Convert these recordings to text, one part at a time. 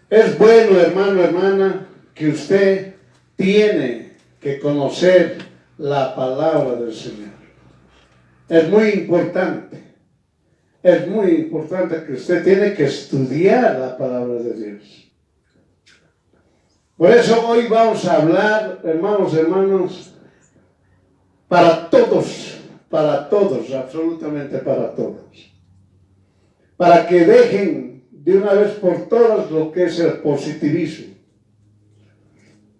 Es bueno, hermano, hermana, que usted tiene que conocer la palabra del Señor. Es muy importante. Es muy importante que usted tiene que estudiar la palabra de Dios. Por eso hoy vamos a hablar, hermanos, para todos, absolutamente para todos. Para que dejen de una vez por todas lo que es el positivismo.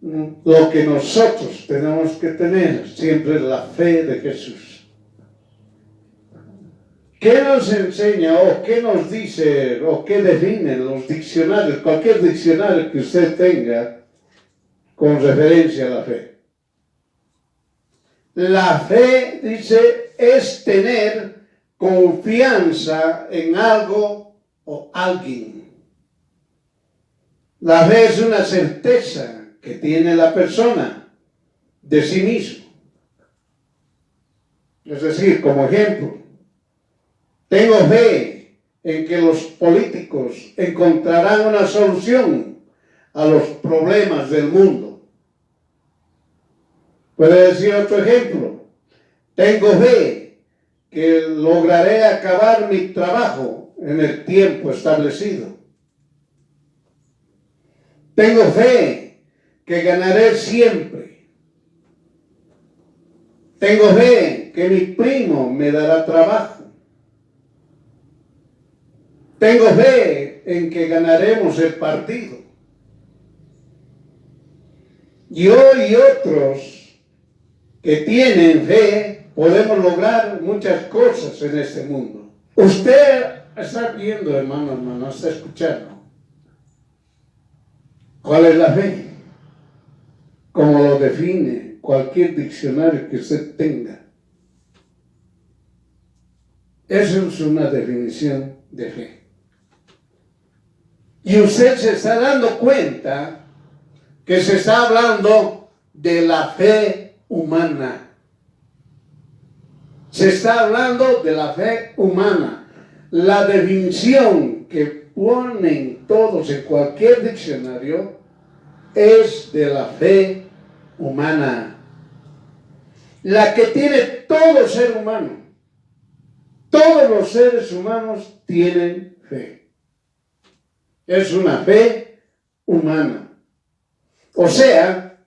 Lo que nosotros tenemos que tener siempre es la fe de Jesús. ¿Qué nos enseña o qué nos dice o qué definen los diccionarios, cualquier diccionario que usted tenga con referencia a la fe? La fe, dice, es tener confianza en algo o alguien. La fe es una certeza que tiene la persona de sí mismo. Es decir, como ejemplo, tengo fe en que los políticos encontrarán una solución a los problemas del mundo. Puede decir otro ejemplo, tengo fe que lograré acabar mi trabajo en el tiempo establecido. Tengo fe que ganaré siempre. Tengo fe que mi primo me dará trabajo. Tengo fe en que ganaremos el partido. Yo y otros que tienen fe podemos lograr muchas cosas en este mundo. Usted está viendo, hermano, está escuchando. ¿Cuál es la fe? Como lo define cualquier diccionario que usted tenga. Eso es una definición de fe. Y usted se está dando cuenta que se está hablando de la fe humana. Se está hablando de la fe humana. La definición que ponen todos en cualquier diccionario es de la fe humana. La que tiene todo ser humano. Todos los seres humanos tienen fe. Es una fe humana. O sea,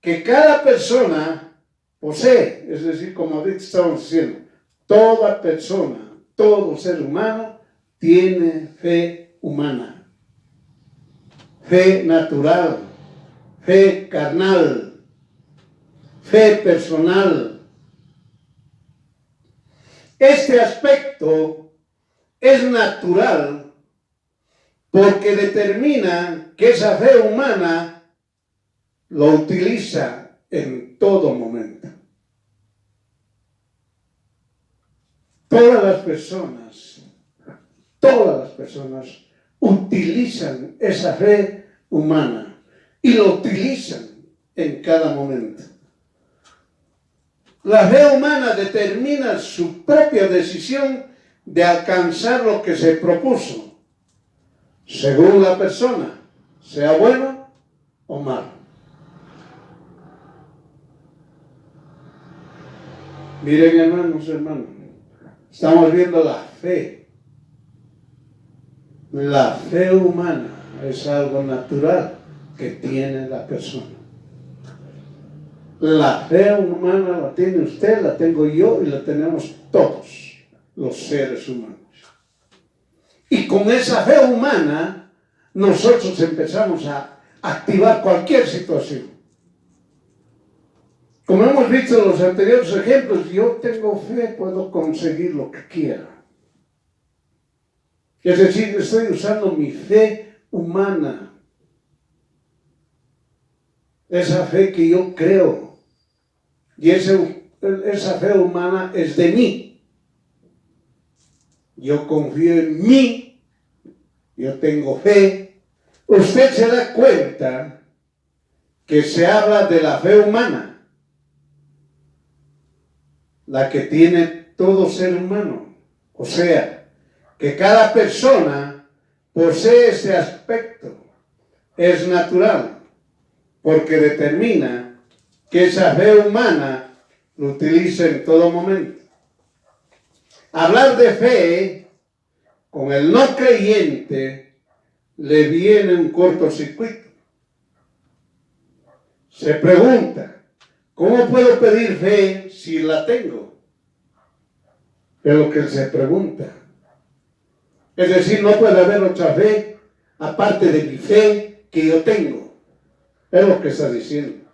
que cada persona posee, es decir, como ahorita estamos diciendo, toda persona, todo ser humano tiene fe humana. Fe natural, fe carnal, fe personal. Este aspecto es natural porque determina que esa fe humana lo utiliza en todo momento. Todas las personas utilizan esa fe humana y lo utilizan en cada momento. La fe humana determina su propia decisión de alcanzar lo que se propuso, según la persona, sea bueno o malo. Miren, hermanos, estamos viendo la fe. La fe humana es algo natural que tiene la persona. La fe humana la tiene usted, la tengo yo y la tenemos todos los seres humanos. Y con esa fe humana nosotros empezamos a activar cualquier situación. Como hemos visto en los anteriores ejemplos, yo tengo fe, puedo conseguir lo que quiera. Es decir, estoy usando mi fe humana. Esa fe que yo creo. Y esa fe humana es de mí. Yo confío en mí. Yo tengo fe. Usted se da cuenta que se habla de la fe humana. La que tiene todo ser humano. O sea, que cada persona posee ese aspecto es natural, porque determina que esa fe humana lo utiliza en todo momento. Hablar de fe con el no creyente le viene un cortocircuito. Se pregunta, ¿cómo puedo pedir fe si la tengo? Es lo que se pregunta. Es decir, no puede haber otra fe aparte de mi fe que yo tengo. Es lo que está diciendo.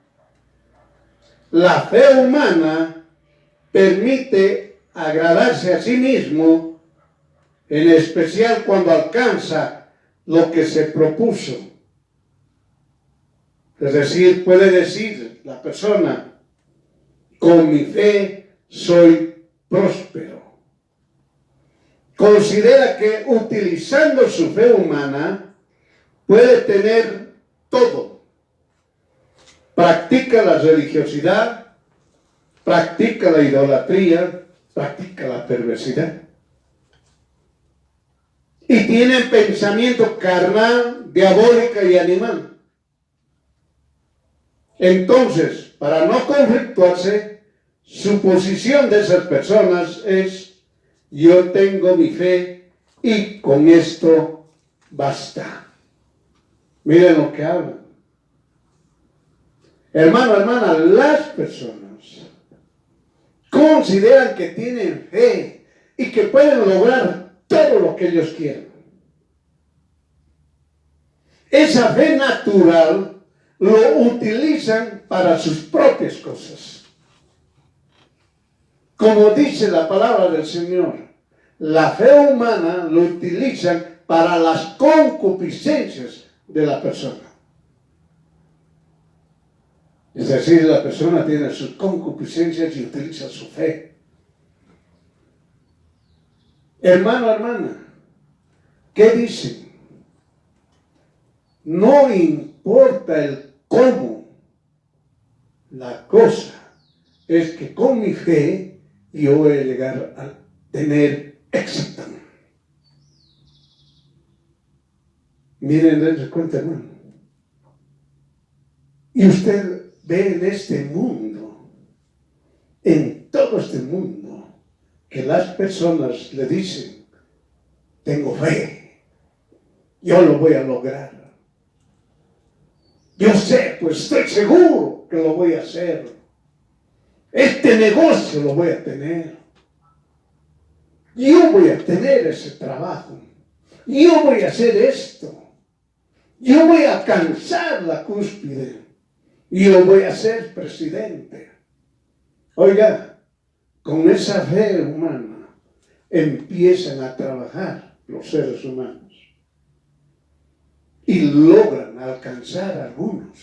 La fe humana permite agradarse a sí mismo, en especial cuando alcanza lo que se propuso. Es decir, puede decir la persona, con mi fe soy próspero. Considera que utilizando su fe humana puede tener todo. Practica la religiosidad, practica la idolatría, practica la perversidad. Y tiene pensamiento carnal, diabólica y animal. Entonces, para no conflictuarse, su posición de esas personas es: yo tengo mi fe y con esto basta. Miren lo que hablan. Hermano, hermana, las personas consideran que tienen fe y que pueden lograr todo lo que ellos quieran. Esa fe natural lo utilizan para sus propias cosas. Como dice la palabra del Señor, la fe humana lo utilizan para las concupiscencias de la persona. Es decir, la persona tiene sus concupiscencias y utiliza su fe. Hermano, hermana, ¿qué dicen? No importa el cómo, la cosa es que con mi fe yo voy a llegar a tener éxito. Miren, dense cuenta, hermano. Y usted ve en este mundo, en todo este mundo, que las personas le dicen, tengo fe, yo lo voy a lograr. Yo sé, pues estoy seguro que lo voy a hacer. Este negocio lo voy a tener. Yo voy a tener ese trabajo. Yo voy a hacer esto. Yo voy a alcanzar la cúspide. Yo voy a ser presidente. Oiga, con esa fe humana empiezan a trabajar los seres humanos. Y logran alcanzar algunos,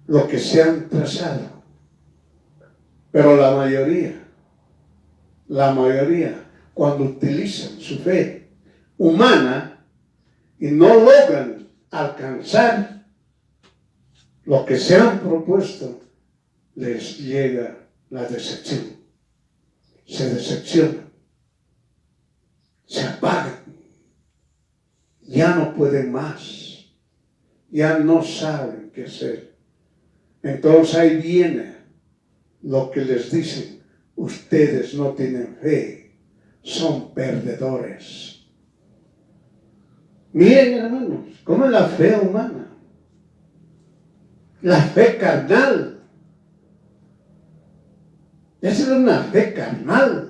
lo que se han trazado. Pero la mayoría, cuando utilizan su fe humana y no logran alcanzar lo que se han propuesto, les llega la decepción. Se decepcionan. Se apagan. Ya no pueden más. Ya no saben qué hacer. Entonces ahí viene lo que les dicen: ustedes no tienen fe, son perdedores. Miren, hermanos, cómo es la fe humana, la fe carnal. Esa es una fe carnal.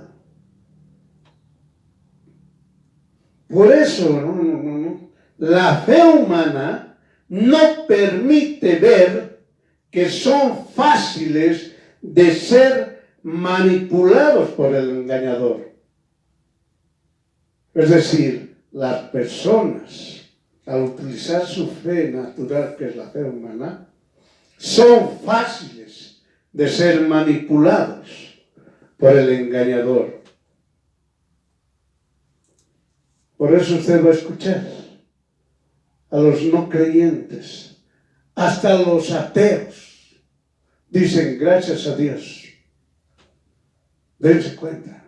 Por eso, la fe humana no permite ver que son fáciles de ser manipulados por el engañador. Es decir, las personas, al utilizar su fe natural, que es la fe humana, son fáciles de ser manipulados por el engañador. Por eso usted va a escuchar a los no creyentes, hasta los ateos, dicen gracias a Dios. Dense cuenta.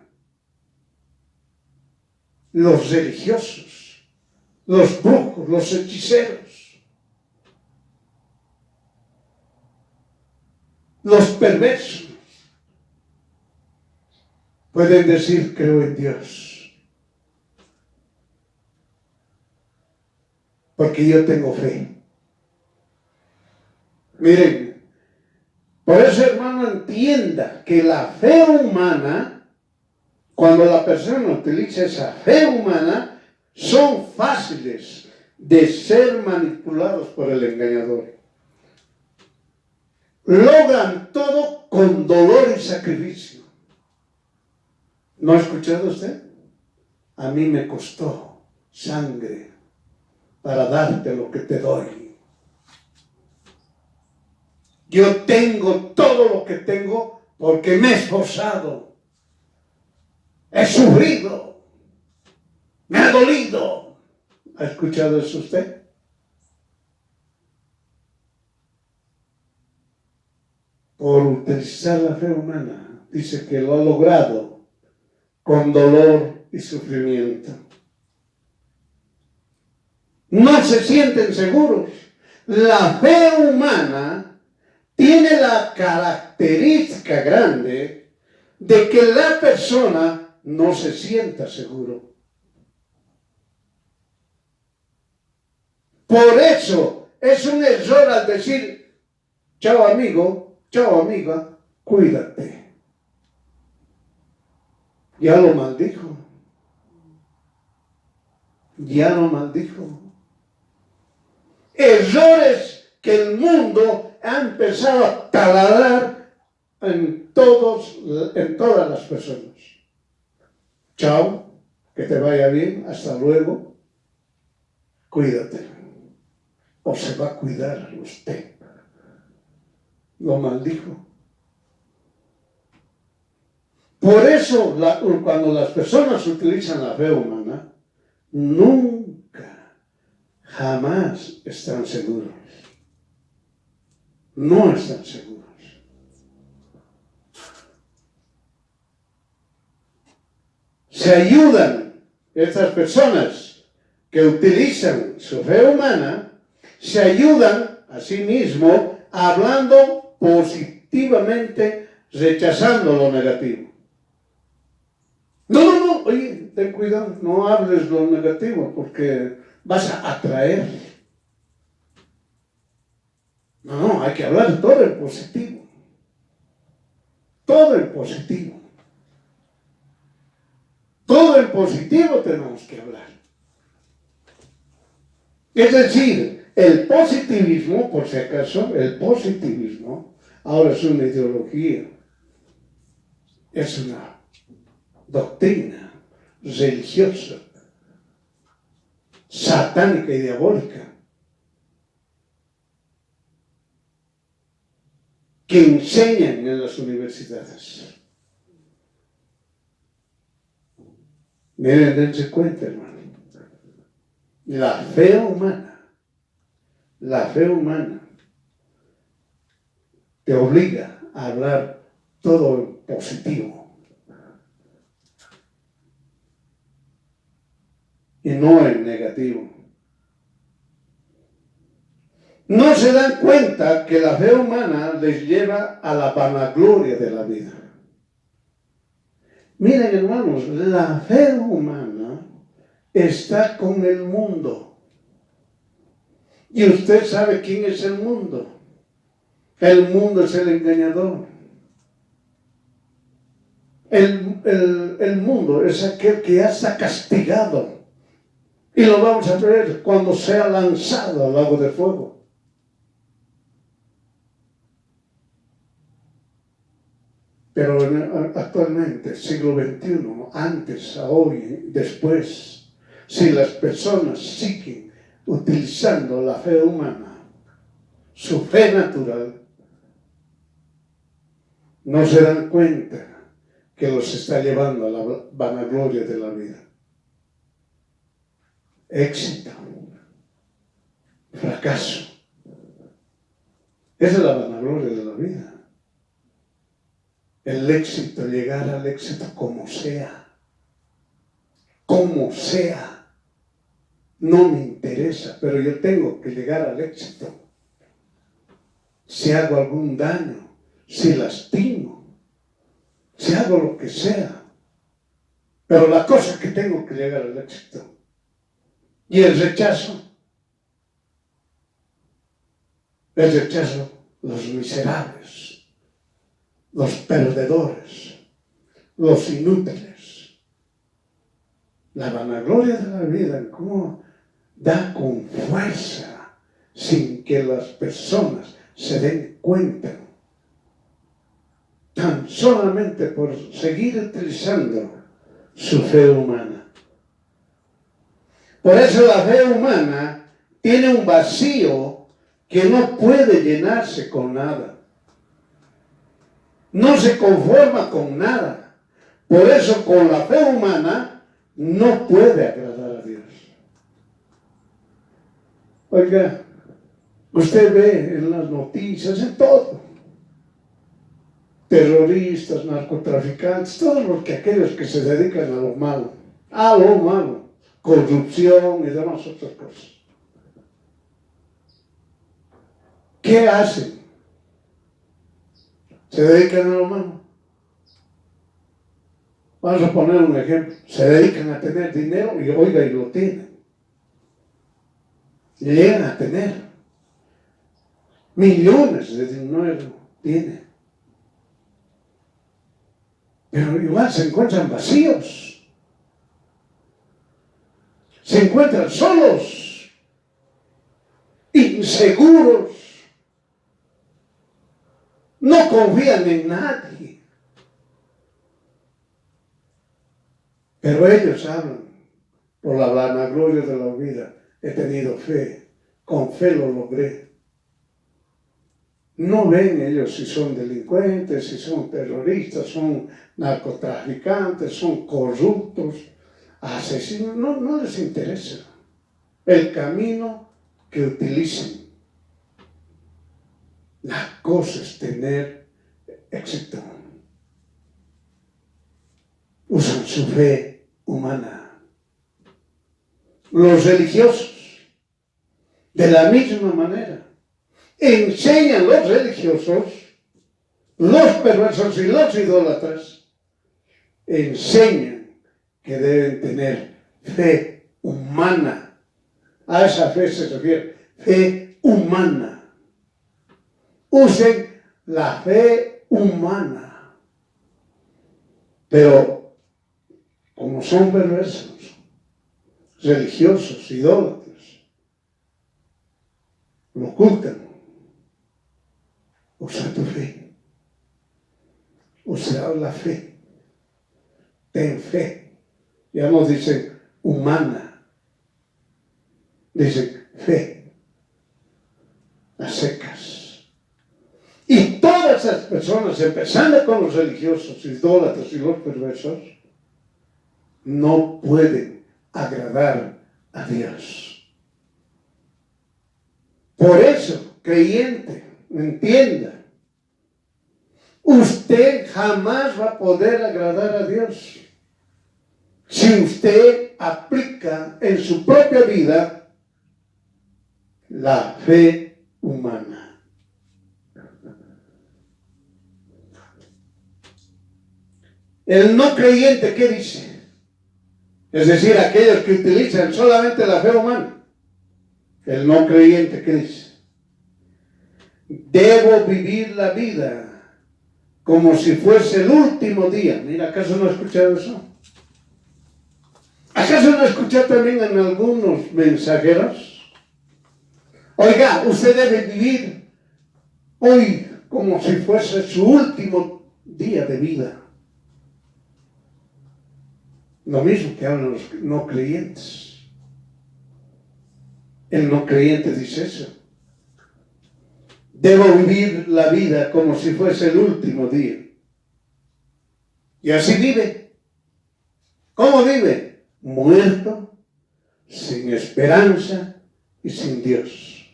Los religiosos los brujos, los hechiceros, los perversos, pueden decir creo en Dios, porque yo tengo fe. Miren, por eso, hermano, entienda que la fe humana, cuando la persona utiliza esa fe humana, son fáciles de ser manipulados por el engañador. Logran todo con dolor y sacrificio. ¿No ha escuchado usted? A mí me costó sangre para darte lo que te doy. Yo tengo todo lo que tengo porque me he esforzado, he sufrido, me ha dolido. ¿Ha escuchado eso usted? Por utilizar la fe humana, dice que lo ha logrado con dolor y sufrimiento. No se sienten seguros. La fe humana tiene la característica grande de que la persona no se sienta seguro. Por eso es un error al decir, chao amigo, chao amiga, cuídate. Ya lo maldijo. Ya lo maldijo. Errores que el mundo ha empezado a taladrar en todas las personas. Chao, que te vaya bien, hasta luego, cuídate. O se va a cuidar usted. Lo maldijo. Por eso, cuando las personas utilizan la fe humana, nunca, jamás están seguros. No están seguros. Se ayudan estas personas que utilizan su fe humana, se ayudan a sí mismos hablando positivamente, rechazando lo negativo. No, oye, ten cuidado, no hables lo negativo porque vas a atraer. No, hay que hablar todo el positivo. Todo el positivo. Todo el positivo tenemos que hablar. Es decir, el positivismo, por si acaso, el positivismo ahora es una ideología, es una doctrina religiosa, satánica y diabólica, que enseñan en las universidades. Miren, dense cuenta, hermano. La fe humana te obliga a hablar todo en positivo y no en negativo. No se dan cuenta que la fe humana les lleva a la vanagloria de la vida. Miren, hermanos, la fe humana está con el mundo. Y usted sabe quién es el mundo. El mundo es el engañador. El mundo es aquel que ya está castigado. Y lo vamos a ver cuando sea lanzado al lago de fuego. Pero actualmente, siglo XXI, antes, a hoy, después, si las personas siguen utilizando la fe humana, su fe natural, no se dan cuenta que los está llevando a la vanagloria de la vida. Éxito, fracaso. Esa es la vanagloria de la vida. El éxito, llegar al éxito como sea. Como sea. no me interesa, pero yo tengo que llegar al éxito. Si hago algún daño, si lastimo, si hago lo que sea, pero la cosa es que tengo que llegar al éxito. Y el rechazo, los miserables, los perdedores, los inútiles. La vanagloria de la vida, cómo da con fuerza sin que las personas se den cuenta, tan solamente por seguir utilizando su fe humana. Por eso la fe humana tiene un vacío que no puede llenarse con nada. No se conforma con nada. Por eso con la fe humana no puede agradar a Dios. Oiga, usted ve en las noticias, en todo, terroristas, narcotraficantes, todos aquellos que se dedican a lo malo, corrupción y demás otras cosas. ¿Qué hacen? Se dedican a lo malo. Vamos a poner un ejemplo. Se dedican a tener dinero y lo tienen. Llegan a tener millones de dinero, tienen. Pero igual se encuentran vacíos. Se encuentran solos, inseguros. No confían en nadie. Pero ellos hablan por la vanagloria de la vida. He tenido fe, con fe lo logré. No ven ellos si son delincuentes, si son terroristas, son narcotraficantes, son corruptos, asesinos. No les interesa el camino que utilicen. La cosa es tener éxito. Usan su fe humana. Los religiosos, de la misma manera, enseñan los religiosos, los perversos y los idólatras, enseñan que deben tener fe humana. A esa fe se refiere, fe humana. Usen la fe humana. Pero como son perversos, religiosos, idólatras, lo ocultan. Usa tu fe. Usa la fe. Ten fe. Ya no dicen humana. Dicen fe. A secas. Y todas esas personas, empezando con los religiosos, idólatras y los perversos, no pueden agradar a Dios. Por eso, creyente, entienda, usted jamás va a poder agradar a Dios si usted aplica en su propia vida la fe humana. El no creyente, ¿qué dice? Es decir, aquellos que utilizan solamente la fe humana. El no creyente, ¿qué dice? Debo vivir la vida como si fuese el último día. Mira, ¿acaso no ha escuchado eso? ¿Acaso no ha escuchado también en algunos mensajeros? Oiga, usted debe vivir hoy como si fuese su último día de vida. Lo mismo que hablan los no creyentes. El no creyente dice eso. Debo vivir la vida como si fuese el último día. Y así vive. ¿Cómo vive? Muerto, sin esperanza y sin Dios.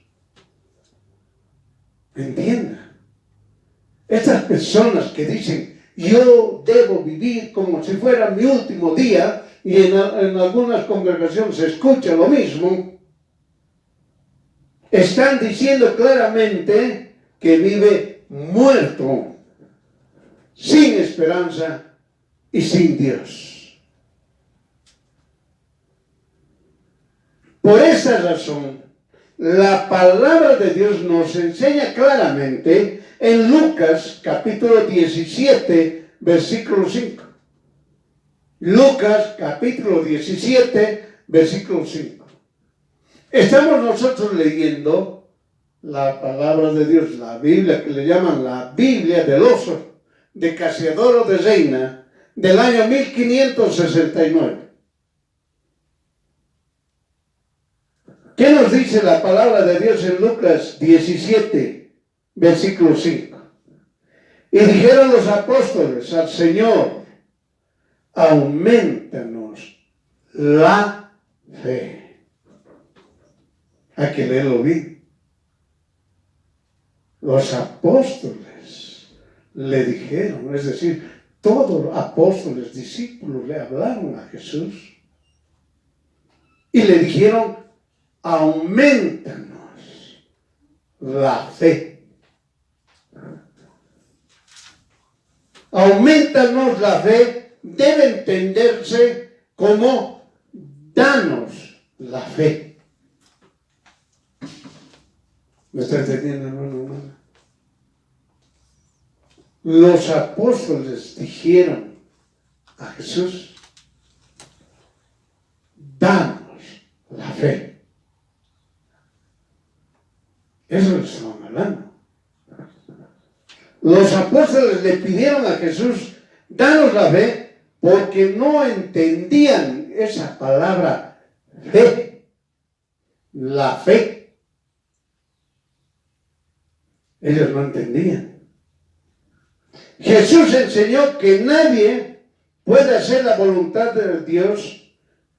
Entienda. Estas personas que dicen, yo debo vivir como si fuera mi último día, y en algunas congregaciones se escucha lo mismo, están diciendo claramente que vive muerto, sin esperanza y sin Dios. Por esa razón, la palabra de Dios nos enseña claramente en Lucas capítulo 17, versículo 5. Lucas capítulo 17, versículo 5. Estamos nosotros leyendo la palabra de Dios, la Biblia, que le llaman la Biblia del oso, de Casiodoro de Reina, del año 1569. ¿Qué nos dice la palabra de Dios en Lucas 17, versículo 5? Y dijeron los apóstoles al Señor: aumentanos la fe. Hay que leerlo bien. Los apóstoles le dijeron, es decir, todos los apóstoles, discípulos le hablaron a Jesús y le dijeron: aumentanos la fe. Aumentanos la fe debe entenderse como danos la fe. ¿Me está entendiendo, hermano? Los apóstoles dijeron a Jesús: danos la fe. Eso le estaban hablando. Los apóstoles le pidieron a Jesús: danos la fe, porque no entendían esa palabra fe. La fe. Ellos no entendían. Jesús enseñó que nadie puede hacer la voluntad de Dios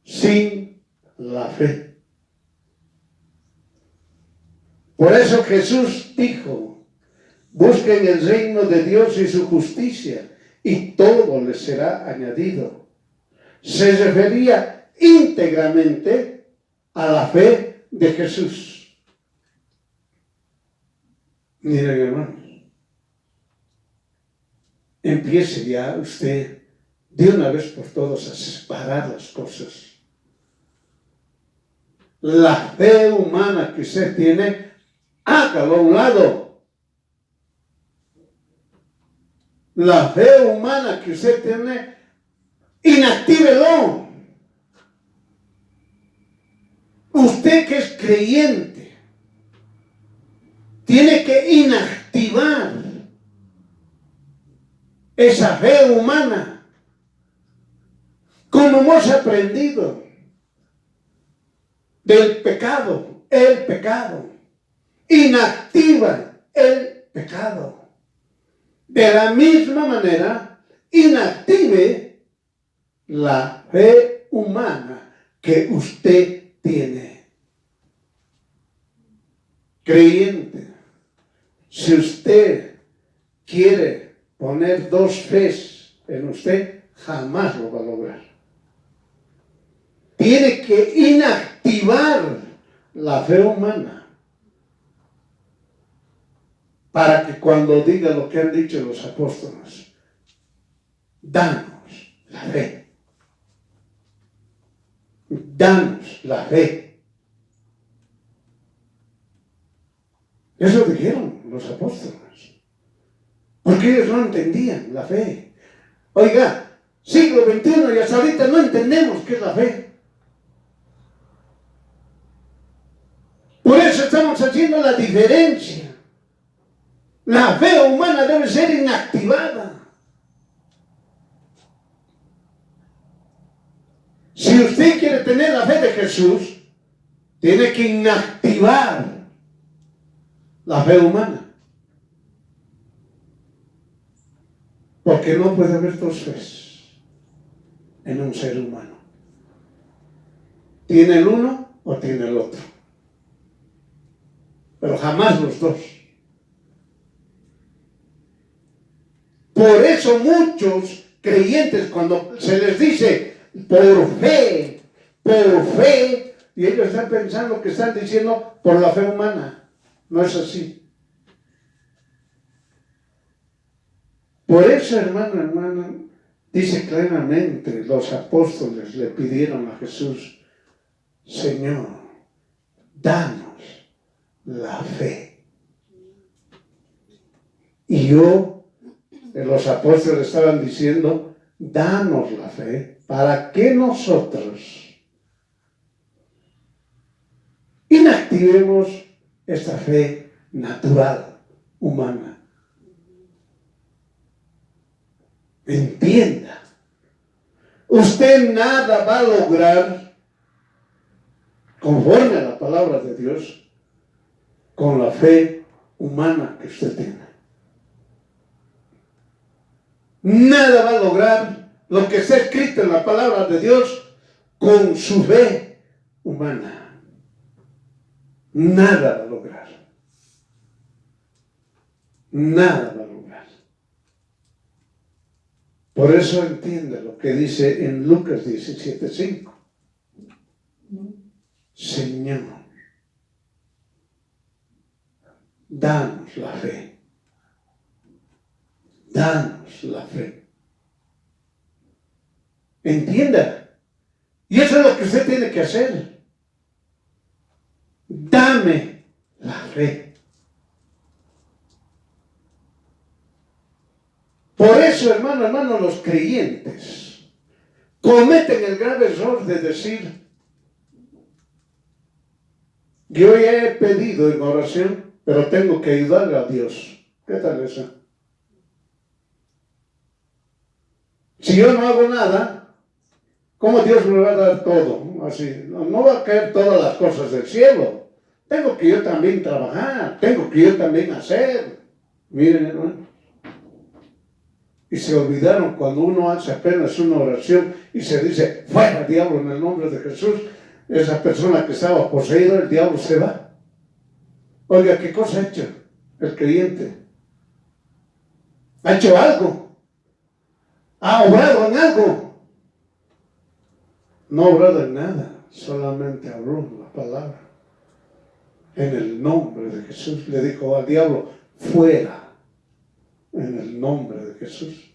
sin la fe. Por eso Jesús dijo: busquen el reino de Dios y su justicia, y todo les será añadido. Se refería íntegramente a la fe de Jesús. Miren, hermanos, empiece ya usted de una vez por todas a separar las cosas. La fe humana que usted tiene, hágalo a un lado. La fe humana que usted tiene, inactívelo. Usted que es creyente, tiene que inactivar esa fe humana, como hemos aprendido del pecado, el pecado. Inactiva el pecado. De la misma manera, inactive la fe humana que usted tiene. Creyente, si usted quiere poner dos fes en usted, jamás lo va a lograr. Tiene que inactivar la fe humana para que cuando diga lo que han dicho los apóstoles, danos la fe. Danos la fe. Eso dijeron los apóstoles. Porque ellos no entendían la fe. Oiga, siglo XXI y hasta ahorita no entendemos qué es la fe. Por eso estamos haciendo la diferencia. La fe humana debe ser inactivada. Si usted quiere tener la fe de Jesús, tiene que inactivar la fe humana. Porque no puede haber dos fes en un ser humano. ¿Tiene el uno o tiene el otro? Pero jamás los dos. Por eso muchos creyentes, cuando se les dice por fe, y ellos están pensando que están diciendo por la fe humana. No es así. Por eso, hermano, dice claramente, los apóstoles le pidieron a Jesús, Señor, danos la fe. Y los apóstoles estaban diciendo, danos la fe, para que nosotros inactivemos esta fe natural, humana. Entienda, usted nada va a lograr conforme a la palabra de Dios con la fe humana que usted tiene. Nada va a lograr lo que está escrito en la palabra de Dios con su fe humana. Nada va a lograr. Nada va a lograr. Por eso entiende lo que dice en Lucas 17:5. Señor, danos la fe. Danos la fe. Entienda. Y eso es lo que usted tiene que hacer. Dame la fe. Por eso, hermano, los creyentes cometen el grave error de decir, yo ya he pedido en oración, pero tengo que ayudarle a Dios. ¿Qué tal eso? Si yo no hago nada, ¿cómo Dios me va a dar todo? Así, no va a caer todas las cosas del cielo. Tengo que yo también trabajar, tengo que yo también hacer. Miren, hermano. Y se olvidaron cuando uno hace apenas una oración y se dice, fuera diablo en el nombre de Jesús, esa persona que estaba poseída, el diablo se va. Oiga, ¿qué cosa ha hecho el creyente? ¿Ha hecho algo? ¿Ha obrado en algo? No ha obrado en nada, solamente habló la palabra. En el nombre de Jesús le dijo al diablo, fuera. En el nombre de Jesús.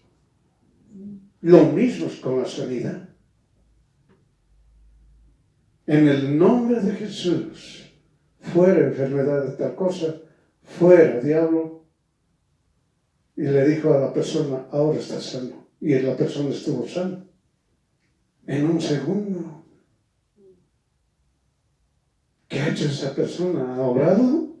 Lo mismo es con la sanidad. En el nombre de Jesús, fuera enfermedad de tal cosa, fuera diablo. Y le dijo a la persona, ahora está sano. Y la persona estuvo sana. En un segundo. ¿Qué ha hecho esa persona? ¿Ha obrado?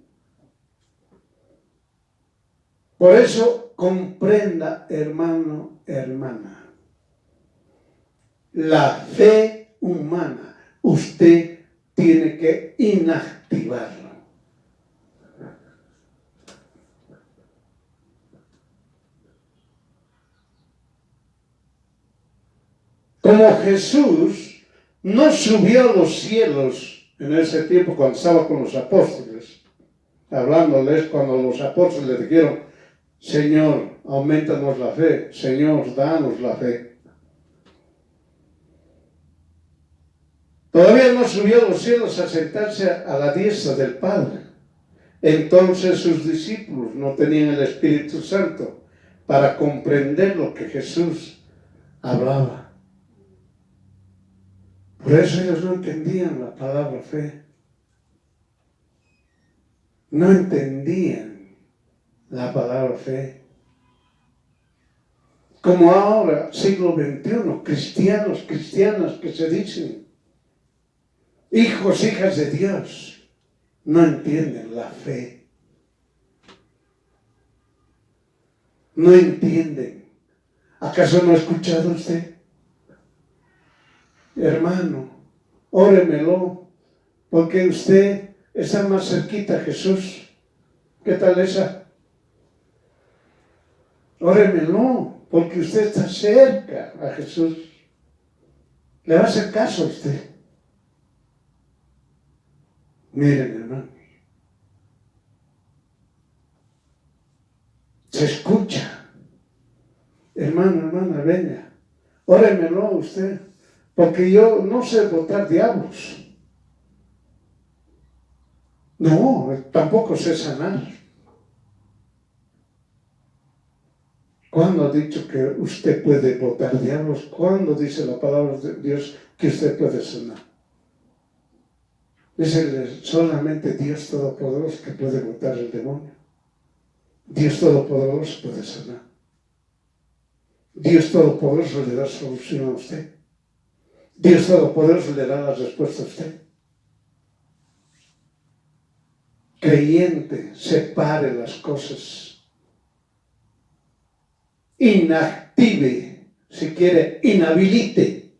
Por eso, comprenda, hermano, hermana. La fe humana, usted tiene que inactivarla. Como Jesús no subió a los cielos en ese tiempo cuando estaba con los apóstoles, hablándoles cuando los apóstoles le dijeron, Señor, aumentanos la fe, Señor, danos la fe. Todavía no subió a los cielos a sentarse a la diestra del Padre. Entonces sus discípulos no tenían el Espíritu Santo para comprender lo que Jesús hablaba. Por eso ellos no entendían la palabra fe. No entendían la palabra fe. Como ahora, siglo XXI, cristianos, cristianas que se dicen hijos, hijas de Dios, no entienden la fe. No entienden. ¿Acaso no ha escuchado usted? Hermano, óremelo, porque usted está más cerquita a Jesús. ¿Qué tal esa? Óremelo, porque usted está cerca a Jesús. ¿Le va a hacer caso a usted? Miren, hermanos, se escucha. Hermano, hermana, venga, óremelo usted, porque yo no sé botar diablos. No, tampoco sé sanar. ¿Cuándo ha dicho que usted puede botar diablos? ¿Cuándo dice la palabra de Dios que usted puede sanar? Dice solamente Dios Todopoderoso que puede botar el demonio. Dios Todopoderoso puede sanar. Dios Todopoderoso le da solución a usted. Dios Todopoderoso le da la respuesta a usted. Creyente, separe las cosas. Inactive, si quiere, inhabilite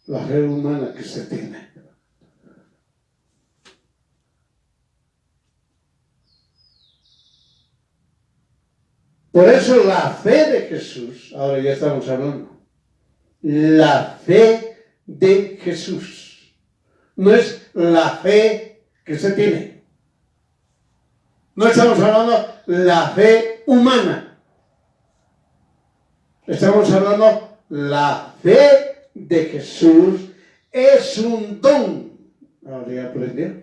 la fe humana que usted tiene. Por eso la fe de Jesús, ahora ya estamos hablando, la fe de Jesús, no es la fe que usted tiene. No estamos hablando de la fe humana. Estamos hablando la fe de Jesús es un don. Ahora ya aprendió.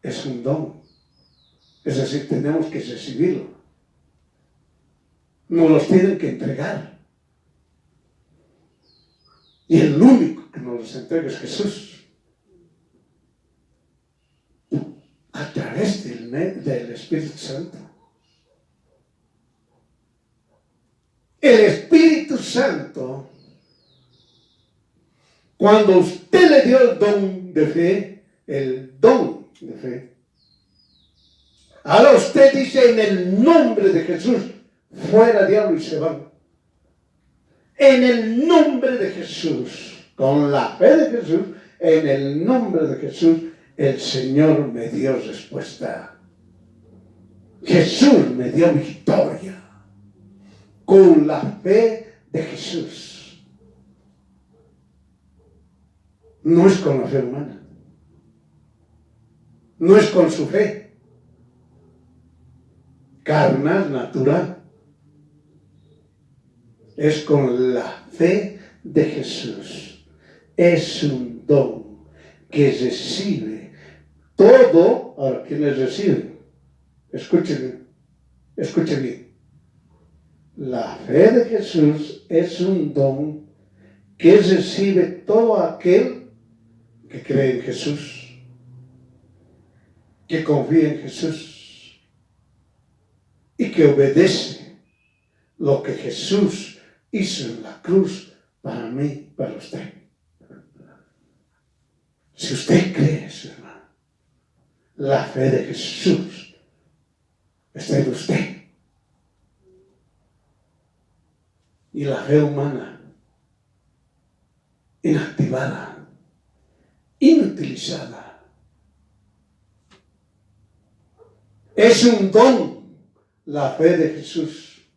Es un don. Es decir, tenemos que recibirlo. Nos los tienen que entregar. Y el único que nos los entrega es Jesús. A través del Espíritu Santo. El Espíritu Santo, cuando usted le dio el don de fe, ahora usted dice en el nombre de Jesús, fuera diablo y se van. En el nombre de Jesús, con la fe de Jesús, en el nombre de Jesús, el Señor me dio respuesta. Jesús me dio victoria. Con la fe de Jesús. No es con la fe humana. No es con su fe. Carnal, natural. Es con la fe de Jesús. Es un don que recibe todo. Ahora, ¿quiénes reciben? Escuchen bien. La fe de Jesús es un don que recibe todo aquel que cree en Jesús, que confía en Jesús y que obedece lo que Jesús hizo en la cruz para mí, para usted. Si usted cree eso, hermano, la fe de Jesús está en usted. Y la fe humana, inactivada, inutilizada, es un don, la fe de Jesús.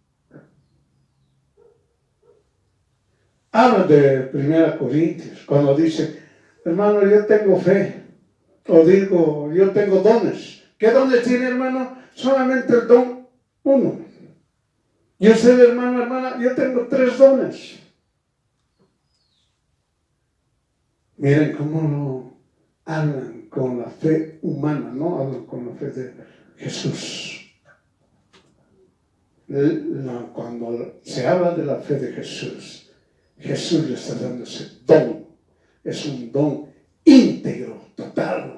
Habla de 1 Corintios, cuando dice, hermano, yo tengo fe, o digo, yo tengo dones. ¿Qué dones tiene, hermano? Solamente el don uno. Y usted, hermano, hermana, yo tengo 3 dones. Miren cómo lo hablan con la fe humana, no hablan con la fe de Jesús. Cuando se habla de la fe de Jesús, Jesús le está dando ese don. Es un don íntegro, total.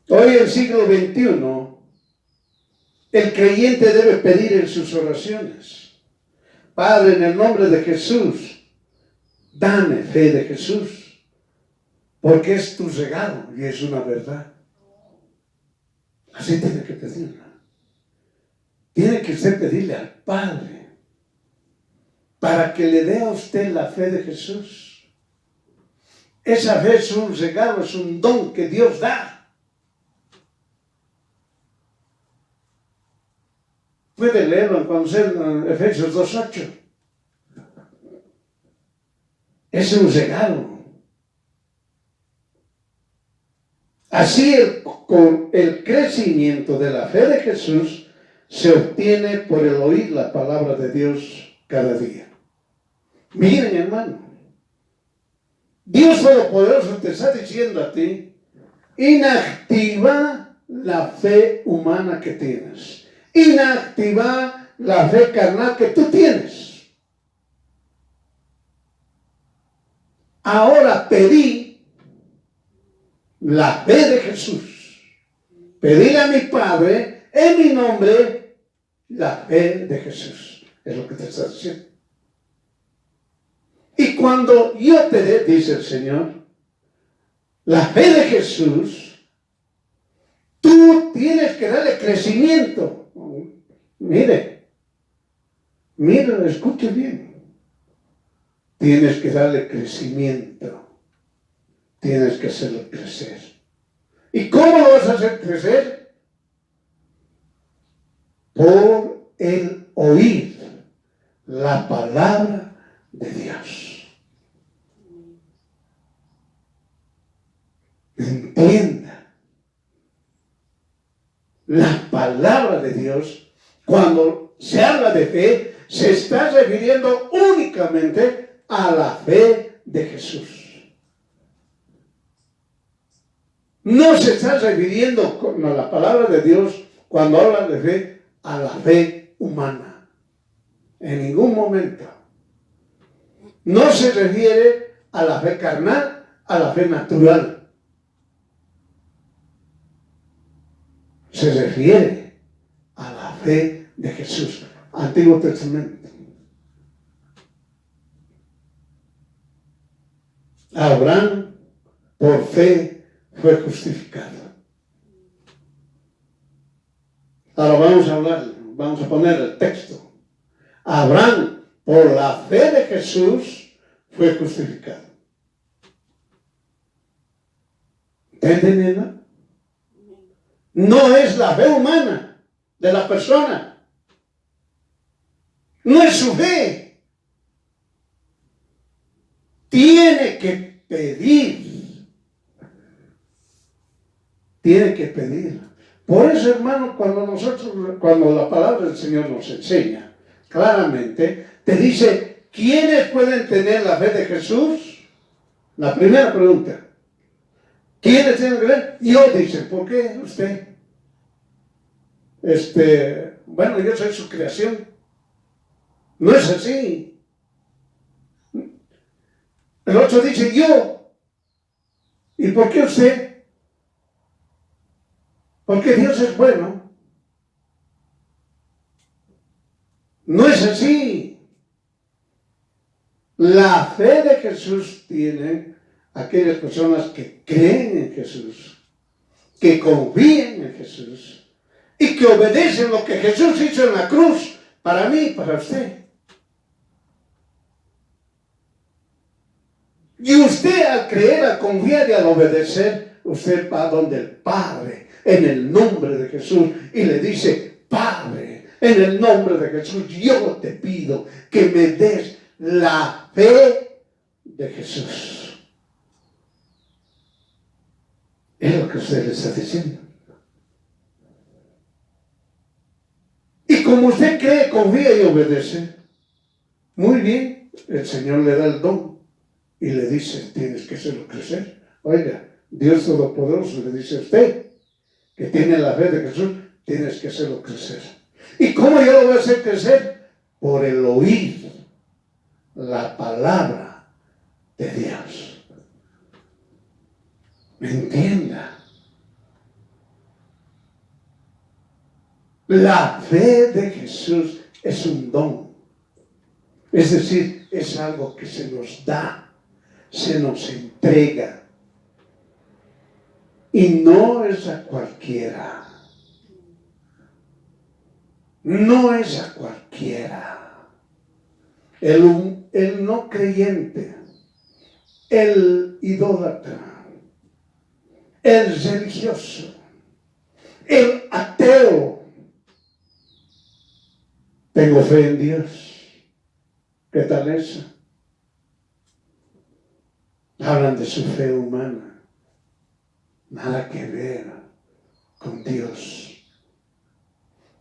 Hoy en el siglo XXI, el creyente debe pedir en sus oraciones: Padre, en el nombre de Jesús, dame fe de Jesús, porque es tu regalo y es una verdad. Así tiene que pedirla. Tiene que usted pedirle al Padre para que le dé a usted la fe de Jesús. Esa fe es un regalo, es un don que Dios da. Puede leerlo cuando sea en Efesios 2:8. Es un regalo. Así con el crecimiento de la fe de Jesús se obtiene por el oír la palabra de Dios cada día. Miren, hermano, Dios Todopoderoso te está diciendo a ti, inactiva la fe humana que tienes, inactiva la fe carnal que tú tienes. Ahora pedí la fe de Jesús. Pedíle a mi Padre en mi nombre la fe de Jesús. Es lo que te está diciendo. Y cuando yo te dé, dice el Señor, la fe de Jesús, tú tienes que darle crecimiento. Mire, escuche bien. Tienes que darle crecimiento. Tienes que hacerlo crecer. ¿Y cómo lo vas a hacer crecer? Por el oír la palabra de Dios. Entienda. La palabra de Dios, cuando se habla de fe, se está refiriendo únicamente a la fe de Jesús. No se está refiriendo con la palabra de Dios cuando habla de fe a la fe humana. En ningún momento. No se refiere a la fe carnal, a la fe natural. Se refiere a la fe de Jesús. Antiguo Testamento. Abraham, por fe, fue justificado. Ahora vamos a poner el texto. Abraham, por la fe de Jesús, fue justificado. ¿Está entendiendo? No es la fe humana de la persona. No es su fe. Tiene que pedir. Tiene que pedir. Por eso, hermano, cuando la palabra del Señor nos enseña claramente, te dice, ¿quiénes pueden tener la fe de Jesús? La primera pregunta. ¿Quiénes tienen que creer? Yo, dice, ¿por qué usted? Bueno, yo soy su creación. No es así. El otro dice, yo. ¿Y por qué usted? Porque Dios es bueno. No es así. La fe de Jesús tiene aquellas personas que creen en Jesús, que confían en Jesús y que obedecen lo que Jesús hizo en la cruz para mí y para usted. Y usted al creer, al confiar y al obedecer, usted va donde el Padre en el nombre de Jesús y le dice, Padre, en el nombre de Jesús, yo te pido que me des la fe de Jesús. Es lo que usted le está diciendo. Y como usted cree, confía y obedece, muy bien, el Señor le da el don y le dice, tienes que hacerlo crecer. Oiga, Dios Todopoderoso le dice a usted que tiene la fe de Jesús, tienes que hacerlo crecer. ¿Y cómo yo lo voy a hacer crecer? Por el oír la palabra de Dios. ¿Me entienda? La fe de Jesús es un don. Es decir, es algo que se nos da, se nos entrega. Y no es a cualquiera. No es a cualquiera. El no creyente, el idólatra, el religioso, el ateo. Tengo fe en Dios. ¿Qué tal eso? Hablan de su fe humana. Nada que ver con Dios.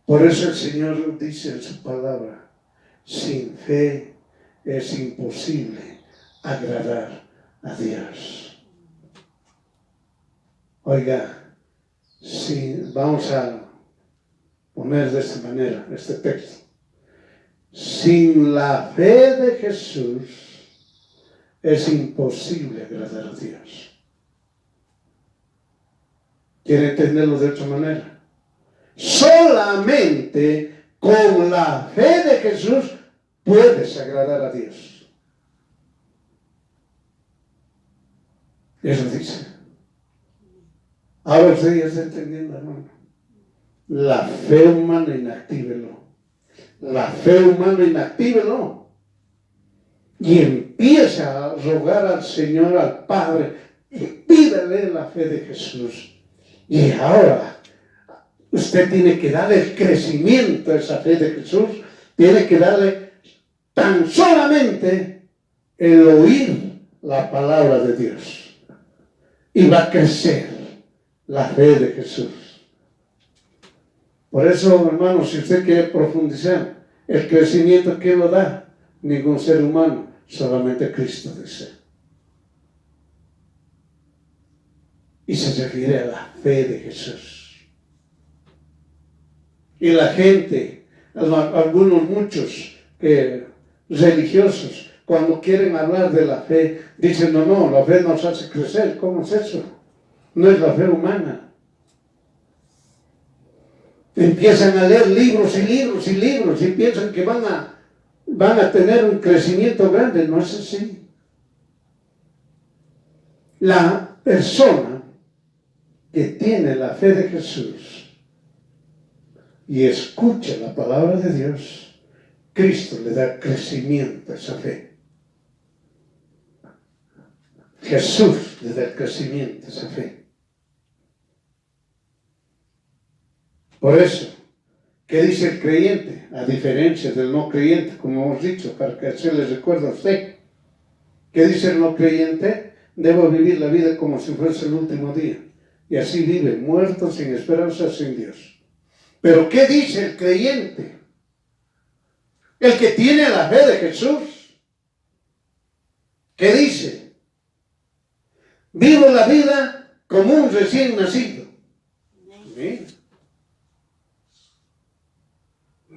Por eso el Señor dice en su palabra, sin fe es imposible agradar a Dios. Oiga, si vamos a poner de esta manera este texto. Sin la fe de Jesús es imposible agradar a Dios. ¿Quiere entenderlo de otra manera? Solamente con la fe de Jesús puedes agradar a Dios. Eso dice. Ahora usted ya está entendiendo, hermano. La fe humana inactívelo. La fe humana inactívelo. Y empieza a rogar al Señor, al Padre, y pídale la fe de Jesús. Y ahora usted tiene que darle el crecimiento a esa fe de Jesús. Tiene que darle tan solamente el oír la palabra de Dios. Y va a crecer la fe de Jesús. Por eso, hermano, si usted quiere profundizar, el crecimiento, ¿quién lo da? Ningún ser humano, solamente Cristo dice. Y se refiere a la fe de Jesús. Y la gente, muchos religiosos, cuando quieren hablar de la fe, dicen, no, la fe nos hace crecer. ¿Cómo es eso? No es la fe humana. Empiezan a leer libros y libros y libros y piensan que van a tener un crecimiento grande. No es así. La persona que tiene la fe de Jesús y escucha la palabra de Dios, Cristo le da crecimiento a esa fe. Jesús le da crecimiento a esa fe. Por eso, ¿qué dice el creyente? A diferencia del no creyente, como hemos dicho, para que se les recuerde a usted. ¿Qué dice el no creyente? Debo vivir la vida como si fuese el último día. Y así vive, muerto, sin esperanza, sin Dios. Pero ¿qué dice el creyente? El que tiene la fe de Jesús. ¿Qué dice? Vivo la vida como un recién nacido. Amén.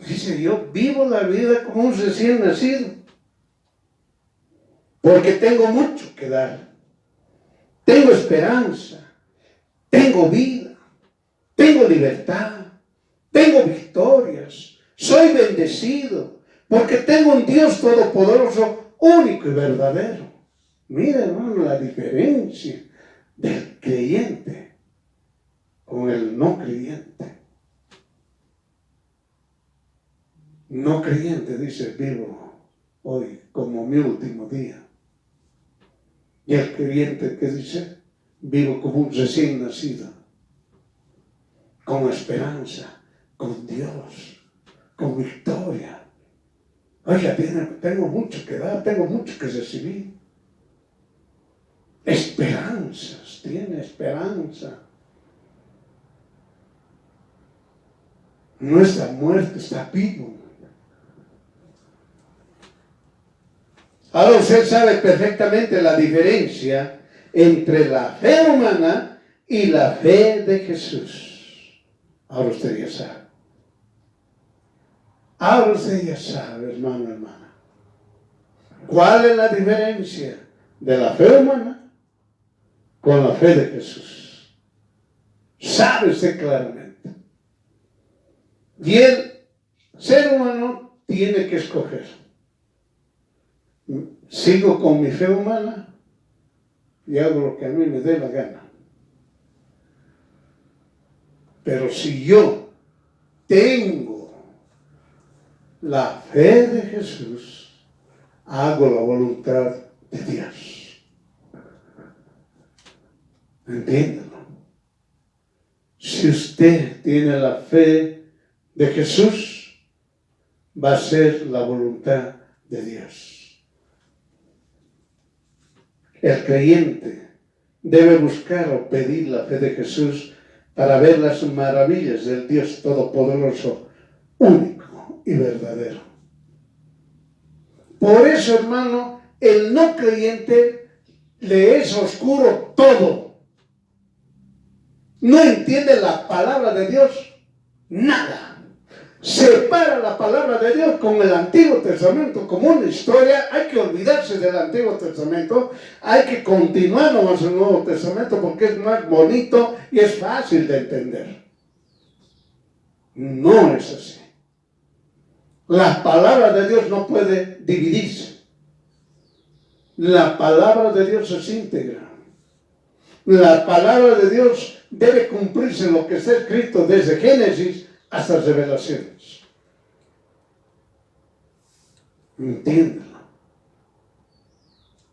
Dice, yo vivo la vida como un recién nacido. Porque tengo mucho que dar. Tengo esperanza. Tengo vida. Tengo libertad. Tengo victorias. Soy bendecido. Porque tengo un Dios todopoderoso, único y verdadero. Mira, hermano, la diferencia del creyente con el no creyente. No creyente dice, vivo hoy como mi último día. Y el creyente que dice, vivo como un recién nacido, con esperanza, con Dios, con victoria. Oiga, tengo mucho que dar, tengo mucho que recibir. Esperanzas, tiene esperanza. No está muerto, está vivo. Ahora usted sabe perfectamente la diferencia entre la fe humana y la fe de Jesús. Ahora usted ya sabe. Ahora usted ya sabe, hermano, hermana. ¿Cuál es la diferencia de la fe humana con la fe de Jesús? Sabe usted claramente. Y el ser humano tiene que escoger. Sigo con mi fe humana y hago lo que a mí me dé la gana. Pero si yo tengo la fe de Jesús, hago la voluntad de Dios. Entiéndelo. Si usted tiene la fe de Jesús, va a ser la voluntad de Dios. El creyente debe buscar o pedir la fe de Jesús para ver las maravillas del Dios Todopoderoso único y verdadero. Por eso, hermano, el no creyente le es oscuro todo. No entiende la palabra de Dios, nada. Separa la palabra de Dios con el Antiguo Testamento como una historia. Hay que olvidarse del Antiguo Testamento, hay que continuar nomás el Nuevo Testamento porque es más bonito y es fácil de entender. No es así. La palabra de Dios no puede dividirse. La palabra de Dios es íntegra. La palabra de Dios debe cumplirse lo que está escrito desde Génesis hasta Revelaciones. Entiéndalo.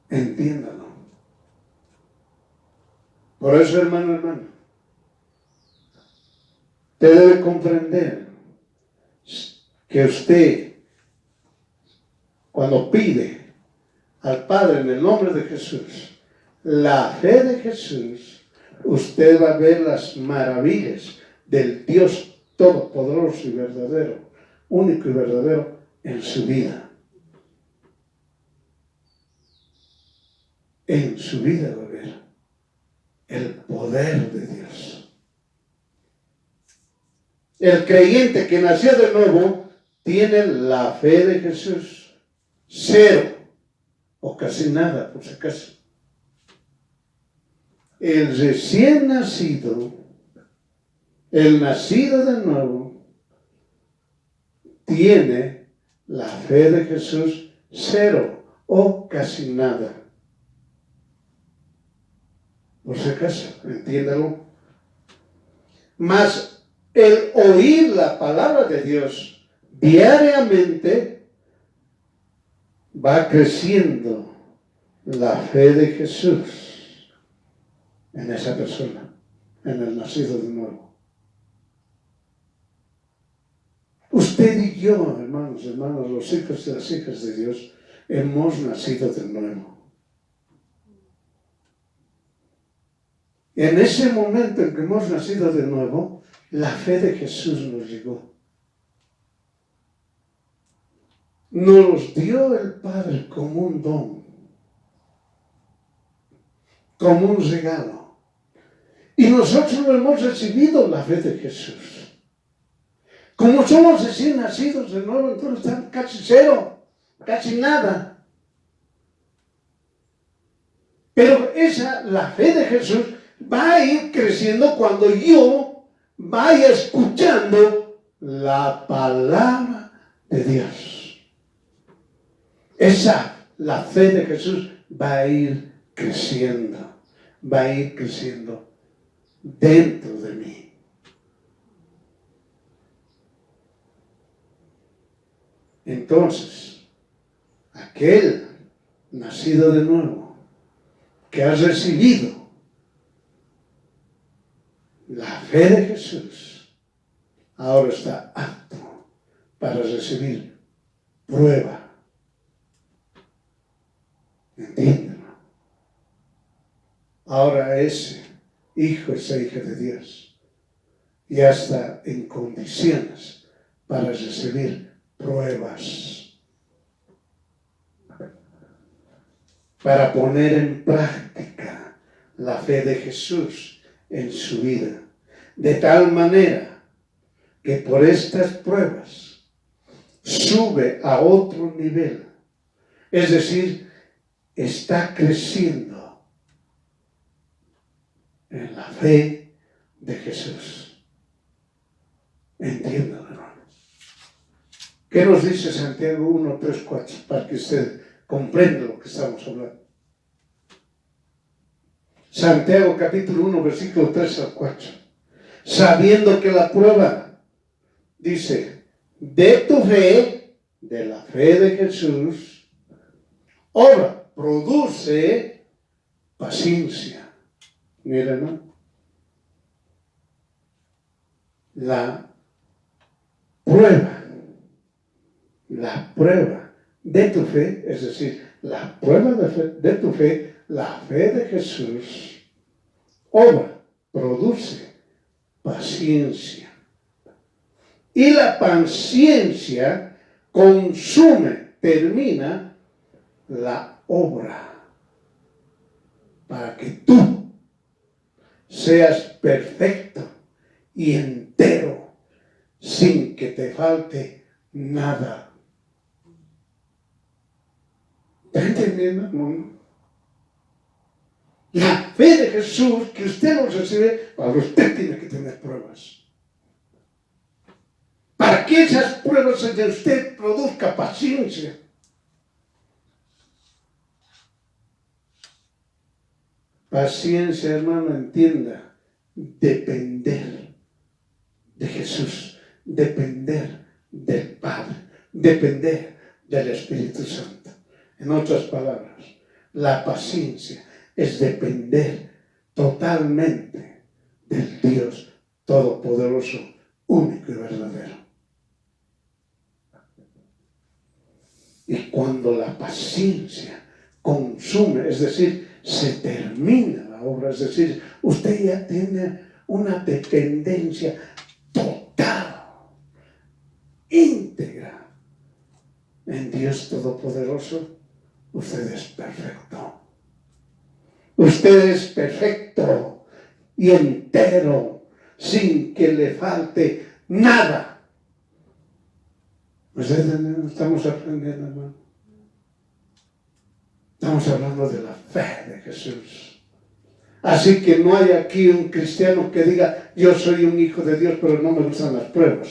Entiéndalo. Por eso, hermano, usted debe comprender que usted, cuando pide al Padre en el nombre de Jesús, la fe de Jesús, usted va a ver las maravillas del Dios todopoderoso y verdadero, único y verdadero en su vida. En su vida va a ver el poder de Dios. El creyente que nació de nuevo tiene la fe de Jesús. Cero o casi nada, por si acaso. El recién nacido, el nacido de nuevo, tiene la fe de Jesús cero o casi nada. Por si acaso, entiéndalo. Mas el oír la palabra de Dios diariamente va creciendo la fe de Jesús en esa persona, en el nacido de nuevo. Usted y yo, hermanos, los hijos y las hijas de Dios, hemos nacido de nuevo. En ese momento en que hemos nacido de nuevo, la fe de Jesús nos llegó. Nos dio el Padre como un don, como un regalo. Y nosotros lo hemos recibido, la fe de Jesús. Como somos recién nacidos de nuevo, entonces están casi cero, casi nada. Pero la fe de Jesús va a ir creciendo cuando yo vaya escuchando la palabra de Dios. La fe de Jesús va a ir creciendo, dentro de mí. Entonces, aquel nacido de nuevo, que ha recibido la fe de Jesús, ahora está apto para recibir prueba. ¿Entienden? Ahora ese hijo, esa hija de Dios, ya está en condiciones para recibir pruebas, para poner en práctica la fe de Jesús en su vida, de tal manera que por estas pruebas sube a otro nivel, es decir, está creciendo en la fe de Jesús. Entiéndalo, hermano. ¿Qué nos dice Santiago 1, 3, 4? Para que usted comprenda lo que estamos hablando. Santiago capítulo 1, versículo 3 al 4. Sabiendo que la prueba, dice, de tu fe, de la fe de Jesús, obra, produce paciencia. Miren, ¿no? La prueba de tu fe, es decir, la prueba de tu fe, la fe de Jesús, obra, produce paciencia. Y la paciencia consume, termina la obra para que tú seas perfecto y entero sin que te falte nada. ¿Está entendiendo, hermano? La fe de Jesús que usted no recibe, para usted tiene que tener pruebas. Para que esas pruebas de usted produzca paciencia. Paciencia, hermano, entienda, depender de Jesús, depender del Padre, depender del Espíritu Santo. En otras palabras, la paciencia es depender totalmente del Dios Todopoderoso, único y verdadero. Y cuando la paciencia consume, es decir, se termina la obra, es decir, usted ya tiene una dependencia total, íntegra en Dios Todopoderoso, usted es perfecto. Usted es perfecto y entero, sin que le falte nada. Estamos aprendiendo, hermano. Estamos hablando de la fe de Jesús. Así que no hay aquí un cristiano que diga, yo soy un hijo de Dios, pero no me gustan las pruebas.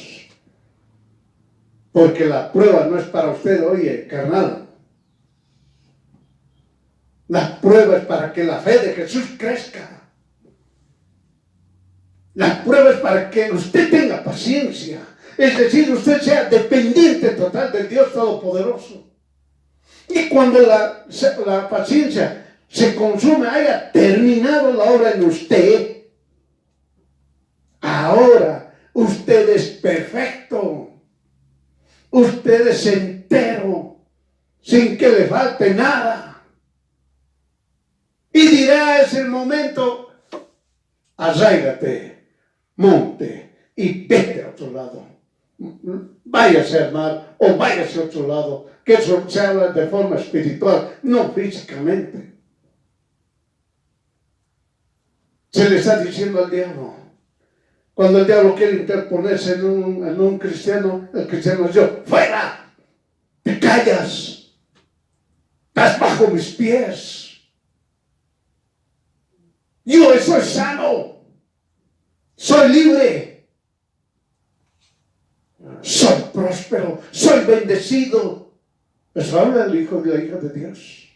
Porque la prueba no es para usted, oye, carnal. La prueba es para que la fe de Jesús crezca. La prueba es para que usted tenga paciencia. Es decir, usted sea dependiente total del Dios Todopoderoso. Y cuando la paciencia se consume, haya terminado la obra en usted, ahora usted es perfecto. Usted es entero, sin que le falte nada. Y dirá, es el momento, arráigate, monte y vete a otro lado. Váyase al mar o váyase a otro lado, que eso se habla de forma espiritual, no físicamente. Se le está diciendo al diablo. Cuando el diablo quiere interponerse en un cristiano, el cristiano dice, ¡fuera! ¡Te callas! ¡Estás bajo mis pies! Yo soy sano, soy libre. Soy próspero, soy bendecido. Eso habla el hijo y la hija de Dios.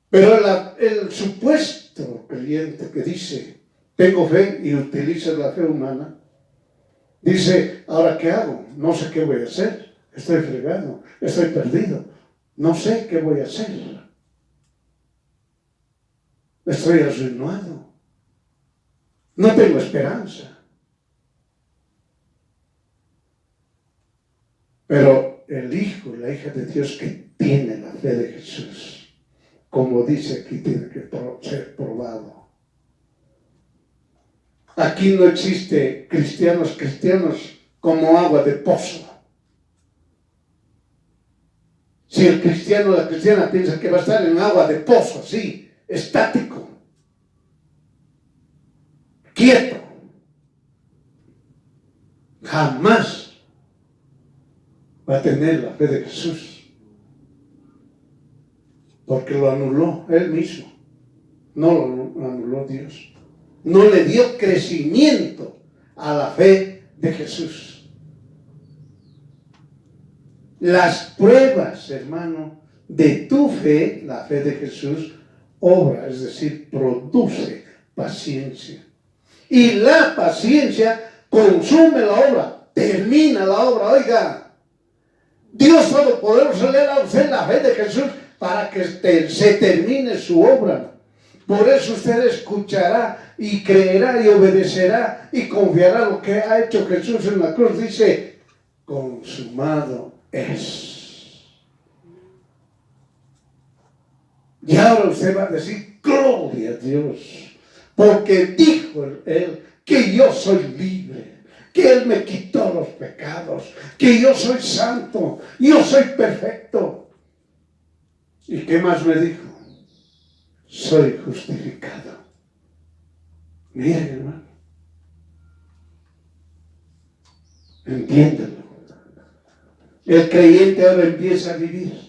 Pero el supuesto creyente que dice, tengo fe y utiliza la fe humana, dice, ¿ahora qué hago? No sé qué voy a hacer. Estoy fregado, estoy perdido. No sé qué voy a hacer. Estoy arruinado. No tengo esperanza. Pero el hijo, la hija de Dios que tiene la fe de Jesús, como dice aquí, tiene que ser probado. Aquí no existe cristianos como agua de pozo. Si el cristiano o la cristiana piensa que va a estar en agua de pozo, así, estático, quieto, jamás va a tener la fe de Jesús, porque lo anuló él mismo, no lo anuló Dios, no le dio crecimiento a la fe de Jesús. Las pruebas, hermano, de tu fe, la fe de Jesús, obra, es decir, produce paciencia. Y la paciencia consume la obra, termina la obra, oiga. Dios Todopoderoso le da a usted la fe de Jesús para que se termine su obra. Por eso usted escuchará y creerá y obedecerá y confiará lo que ha hecho Jesús en la cruz. Dice, consumado es. Y ahora usted va a decir, gloria a Dios, porque dijo él que yo soy libre, que Él me quitó los pecados, que yo soy santo, yo soy perfecto. ¿Y qué más me dijo? Soy justificado. Miren, hermano, entiéndelo. El creyente ahora empieza a vivir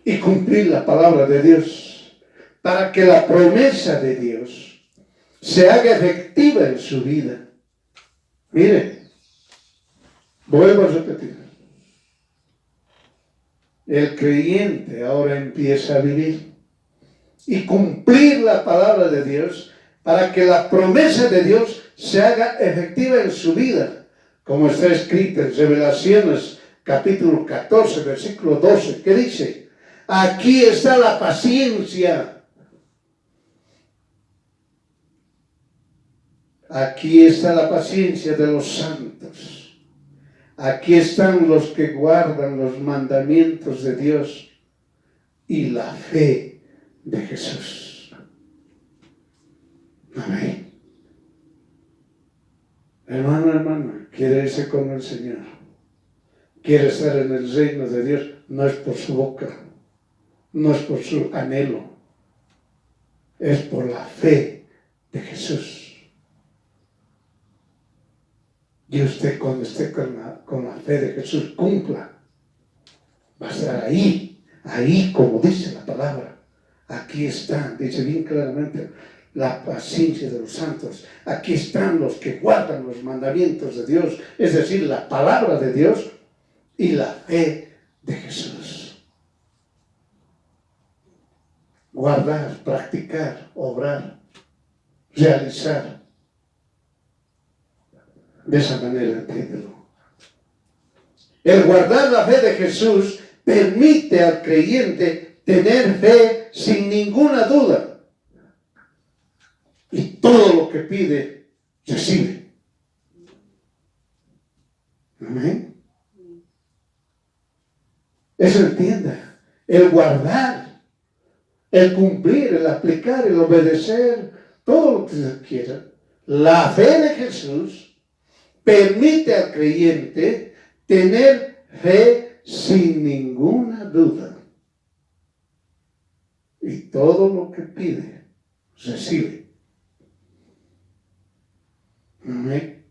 y cumplir la palabra de Dios para que la promesa de Dios se haga efectiva en su vida. Mire, vuelvo a repetir. El creyente ahora empieza a vivir y cumplir la palabra de Dios para que la promesa de Dios se haga efectiva en su vida, como está escrito en Revelaciones capítulo 14, versículo 12, que dice: aquí está la paciencia. Aquí está la paciencia de los santos. Aquí están los que guardan los mandamientos de Dios y la fe de Jesús. Amén. Hermano, hermana, quiere irse con el Señor. Quiere estar en el reino de Dios. No es por su boca, no es por su anhelo, es por la fe de Jesús. Y usted, cuando esté con la fe de Jesús, cumpla. Va a estar ahí como dice la palabra. Aquí están, dice bien claramente, la paciencia de los santos. Aquí están los que guardan los mandamientos de Dios, es decir, la palabra de Dios y la fe de Jesús. Guardar, practicar, obrar, realizar. De esa manera, entiéndelo. El guardar la fe de Jesús permite al creyente tener fe sin ninguna duda. Y todo lo que pide, recibe. Amén. Eso entienda. El guardar, el cumplir, el aplicar, el obedecer, todo lo que se quiera. La fe de Jesús permite al creyente tener fe sin ninguna duda. Y todo lo que pide, recibe. Amén.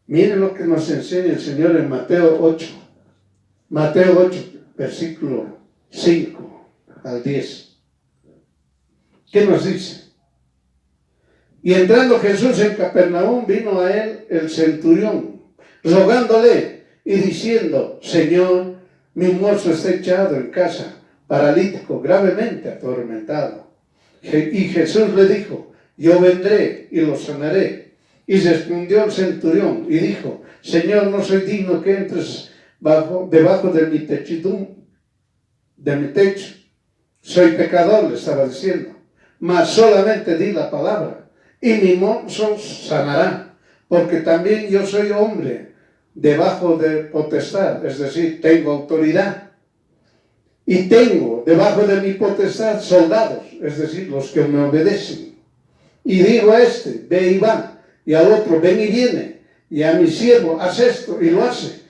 Miren lo que nos enseña el Señor en Mateo 8. Mateo 8, versículo 5 al 10. ¿Qué nos dice? Y entrando Jesús en Capernaum, vino a él el centurión, rogándole y diciendo: Señor, mi mozo está echado en casa, paralítico, gravemente atormentado. Y Jesús le dijo: yo vendré y lo sanaré. Y respondió el centurión y dijo: Señor, no soy digno que entres debajo de mi techo. Soy pecador, le estaba diciendo, mas solamente di la palabra y mi mozo sanará, porque también yo soy hombre debajo de potestad, es decir, tengo autoridad. Y tengo debajo de mi potestad soldados, es decir, los que me obedecen. Y digo a este: ve y va, y al otro: ven y viene, y a mi siervo: haz esto, y lo hace.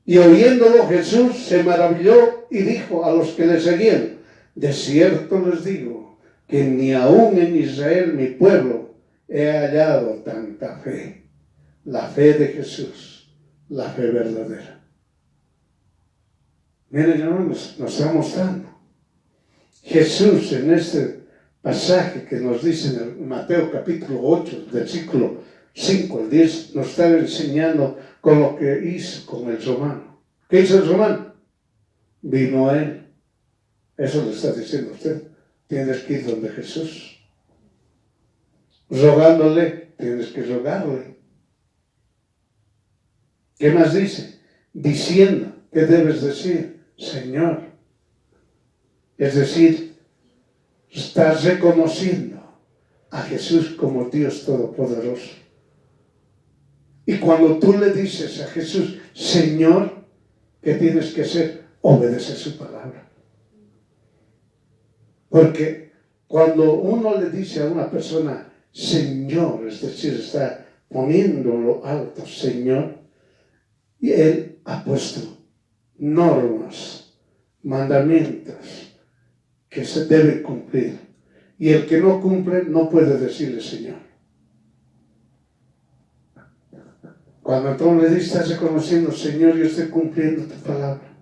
Y oyéndolo Jesús se maravilló y dijo a los que le seguían: de cierto les digo que ni aún en Israel, mi pueblo, he hallado tanta fe. La fe de Jesús, la fe verdadera. Miren, hermanos, nos está mostrando Jesús en este pasaje que nos dice en Mateo capítulo 8, versículo 5 al 10, nos está enseñando con lo que hizo con el romano. ¿Qué hizo el romano? Vino a él. Eso le está diciendo a usted. Tienes que ir donde Jesús. Rogándole, tienes que rogarle. ¿Qué más dice? Diciendo, ¿qué debes decir? Señor. Es decir, estás reconociendo a Jesús como Dios Todopoderoso. Y cuando tú le dices a Jesús, Señor, ¿qué tienes que hacer? Obedecer su palabra. Porque cuando uno le dice a una persona, Señor, es decir, está poniéndolo alto, Señor, y Él ha puesto normas, mandamientos que se deben cumplir. Y el que no cumple no puede decirle Señor. Cuando tú le dices, estás reconociendo, Señor, yo estoy cumpliendo tu palabra.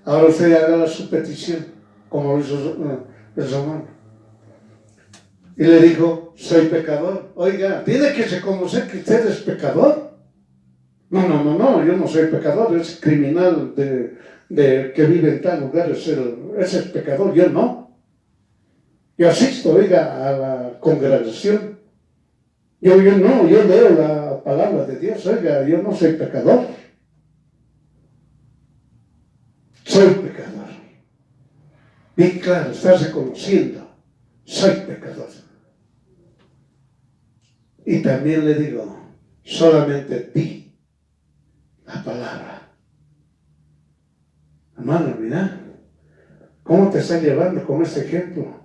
Ahora usted haga su petición, como lo hizo el romano. Y le dijo, soy pecador. Oiga, tiene que reconocer que usted es pecador. No, yo no soy pecador, es criminal que vive en tal lugar, ese es pecador, yo no. Yo asisto, oiga, a la congregación. Yo leo la palabra de Dios, oiga, yo no soy pecador. Soy pecador. Bien claro, estás reconociendo, soy pecador. Y también le digo, solamente di la palabra. Hermano, mira, ¿cómo te está llevando con este ejemplo?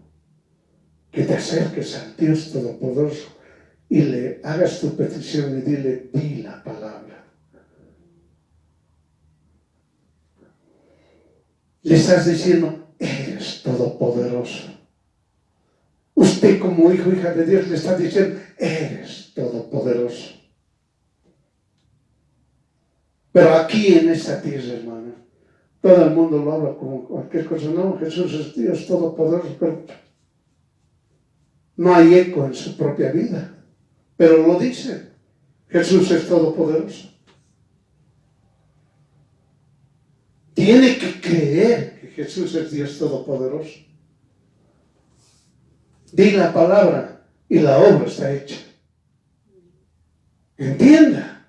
Que te acerques al Dios Todopoderoso y le hagas tu petición y dile, di la palabra. Le estás diciendo, eres todopoderoso. Usted como hijo, hija de Dios, le está diciendo, eres todopoderoso. Pero aquí en esta tierra, hermano, todo el mundo lo habla como cualquier cosa. No, Jesús es Dios todopoderoso, pero no hay eco en su propia vida. Pero lo dice, Jesús es todopoderoso. Tiene que creer que Jesús es Dios todopoderoso. Di la palabra y la obra está hecha. Entienda.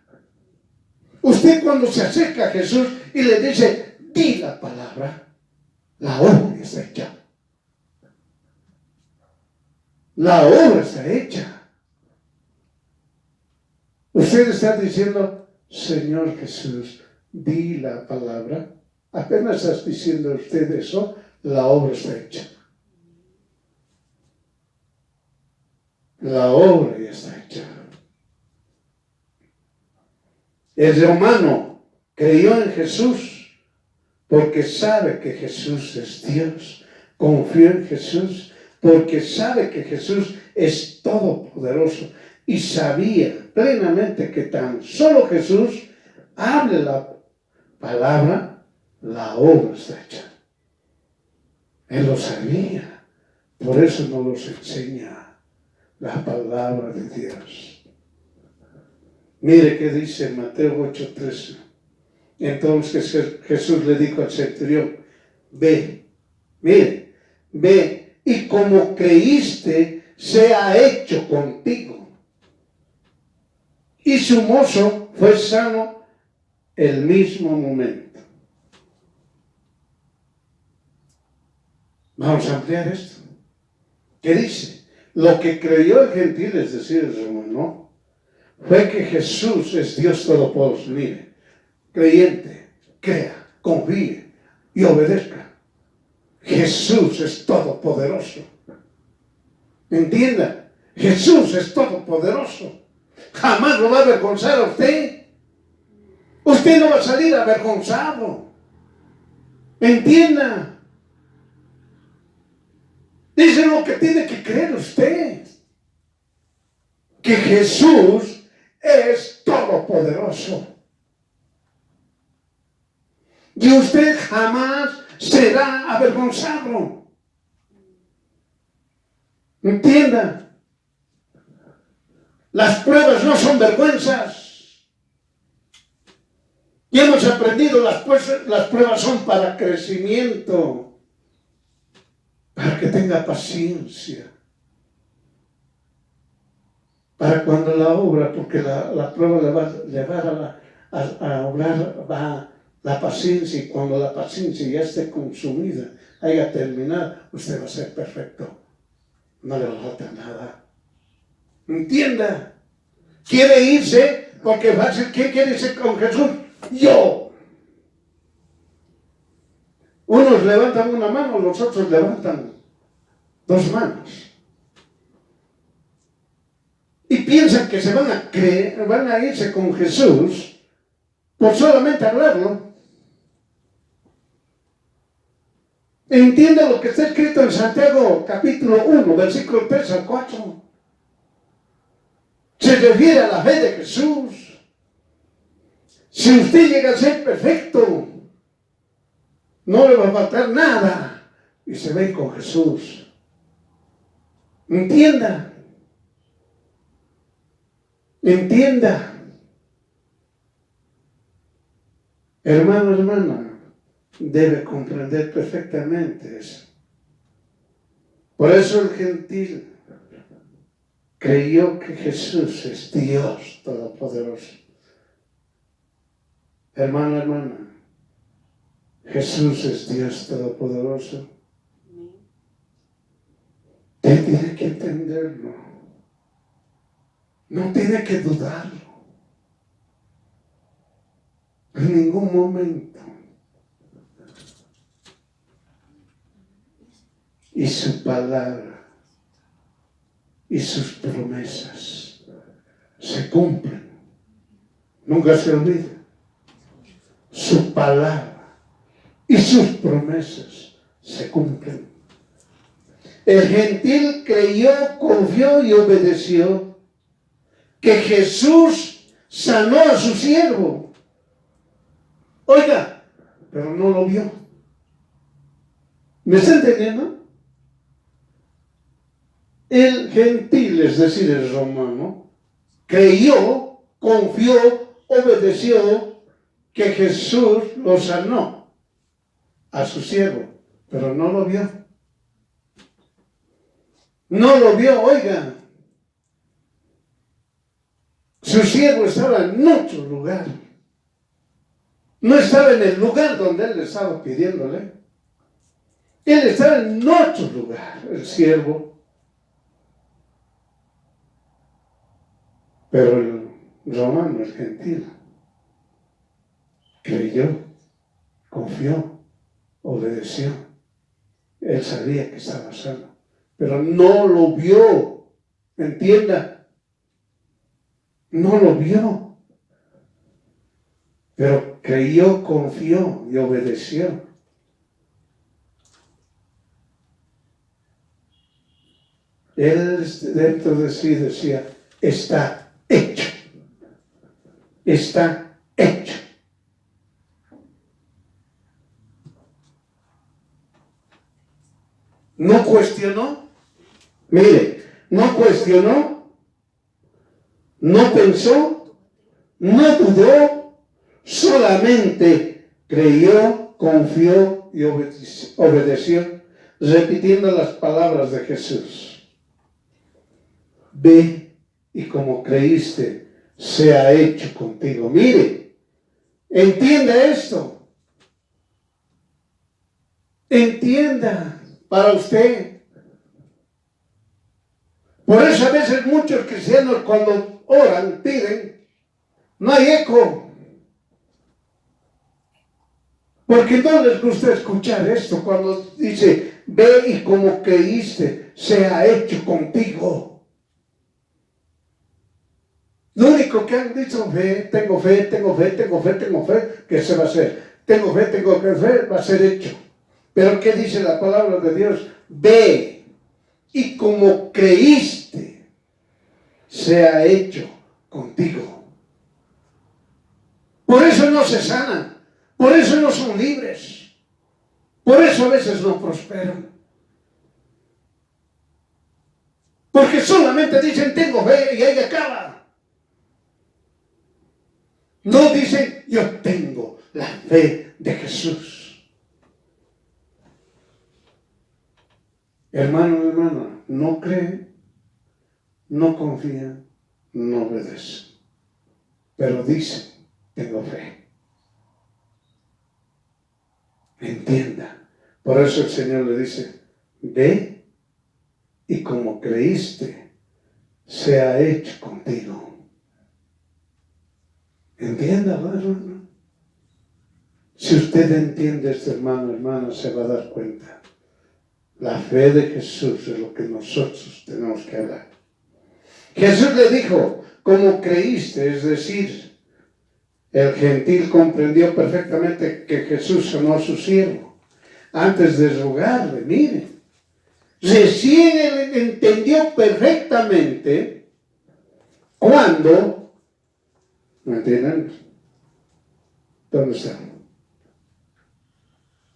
Usted cuando se acerca a Jesús y le dice, di la palabra, la obra está hecha. La obra está hecha. Usted está diciendo, Señor Jesús, di la palabra. Apenas estás diciendo usted eso, la obra está hecha. La obra ya está hecha. El romano creyó en Jesús porque sabe que Jesús es Dios. Confió en Jesús porque sabe que Jesús es todopoderoso y sabía plenamente que tan solo Jesús hable la palabra, la obra está hecha. Él lo sabía, por eso nos los enseña la palabra de Dios. Mire qué dice Mateo 8:13. Entonces Jesús le dijo al centurión, ve, mire, ve, y como creíste, sea hecho contigo. Y su mozo fue sano el mismo momento. Vamos a ampliar esto. ¿Qué dice? Lo que creyó el gentil, es decir, el romano, fue que Jesús es Dios Todopoderoso. Mire, creyente, crea, confíe y obedezca. Jesús es todopoderoso. Entienda, Jesús es todopoderoso. Jamás lo va a avergonzar a usted. Usted no va a salir avergonzado. Entienda. Dice lo que tiene que creer usted. Que Jesús es todopoderoso. Y usted jamás será avergonzado. Entienda. Las pruebas no son vergüenzas. Y hemos aprendido las pruebas son para crecimiento. Para que tenga paciencia. Para cuando la obra, porque la prueba le va a llevar a obrar, va la paciencia, y cuando la paciencia ya esté consumida, haya terminado, usted va a ser perfecto. No le falta nada. Entienda. Quiere irse porque va a decir, ¿qué quiere irse con Jesús? Yo. Unos levantan una mano, los otros levantan dos manos. piensan que se van a irse con Jesús por solamente hablarlo. Entienda lo que está escrito en Santiago capítulo 1, versículo 3 al 4. Se refiere a la fe de Jesús. Si usted llega a ser perfecto, no le va a faltar nada y se ve con Jesús. Entienda. Entienda. Hermano, hermana, debe comprender perfectamente eso. Por eso el gentil creyó que Jesús es Dios Todopoderoso. Hermano, hermana, Jesús es Dios Todopoderoso. Usted tiene que entenderlo. No tiene que dudarlo. En ningún momento. Y su palabra y sus promesas se cumplen. Nunca se olvida. Su palabra y sus promesas se cumplen. El gentil creyó, confió y obedeció que Jesús sanó a su siervo. Oiga, pero no lo vio. ¿Me está entendiendo? El gentil, es decir, el romano, creyó, confió, obedeció que Jesús lo sanó a su siervo, pero no lo vio. No lo vio, oiga. Su siervo estaba en otro lugar. No estaba en el lugar donde él le estaba pidiéndole. Él estaba en otro lugar, el siervo. Pero el romano, el gentil, creyó, confió, obedeció. Él sabía que estaba sano, pero no lo vio. Entienda, no lo vio. Pero creyó, confió y obedeció. Él dentro de sí decía, está hecho. Está hecho. No cuestionó. Mire, no cuestionó, no pensó, no dudó, solamente creyó, confió y obedeció, repitiendo las palabras de Jesús. Ve y como creíste, sea hecho contigo. Mire, entienda esto. Entienda para usted. Por eso a veces muchos cristianos cuando oran, piden, no hay eco. Porque no les gusta escuchar esto cuando dice, ve y como creíste, sea hecho contigo. Lo único que han dicho, tengo fe, que se va a hacer. Tengo fe, va a ser hecho. Pero ¿qué dice la palabra de Dios? Ve y como creíste, sea hecho contigo. Por eso no se sanan, por eso no son libres, por eso a veces no prosperan. Porque solamente dicen tengo fe y ahí acaba. No dicen yo tengo la fe de Jesús. Hermano, hermana, no cree, no confía, no obedece. Pero dice, tengo fe. Entienda. Por eso el Señor le dice, ve y como creíste, sea hecho contigo. Entienda, hermano. Si usted entiende esto, hermano, hermana, se va a dar cuenta. La fe de Jesús es lo que nosotros tenemos que hablar. Jesús le dijo, ¿cómo creíste? Es decir, el gentil comprendió perfectamente que Jesús sanó a su siervo. Antes de rogarle, mire, recién él entendió perfectamente cuando, ¿me entienden? ¿Dónde está?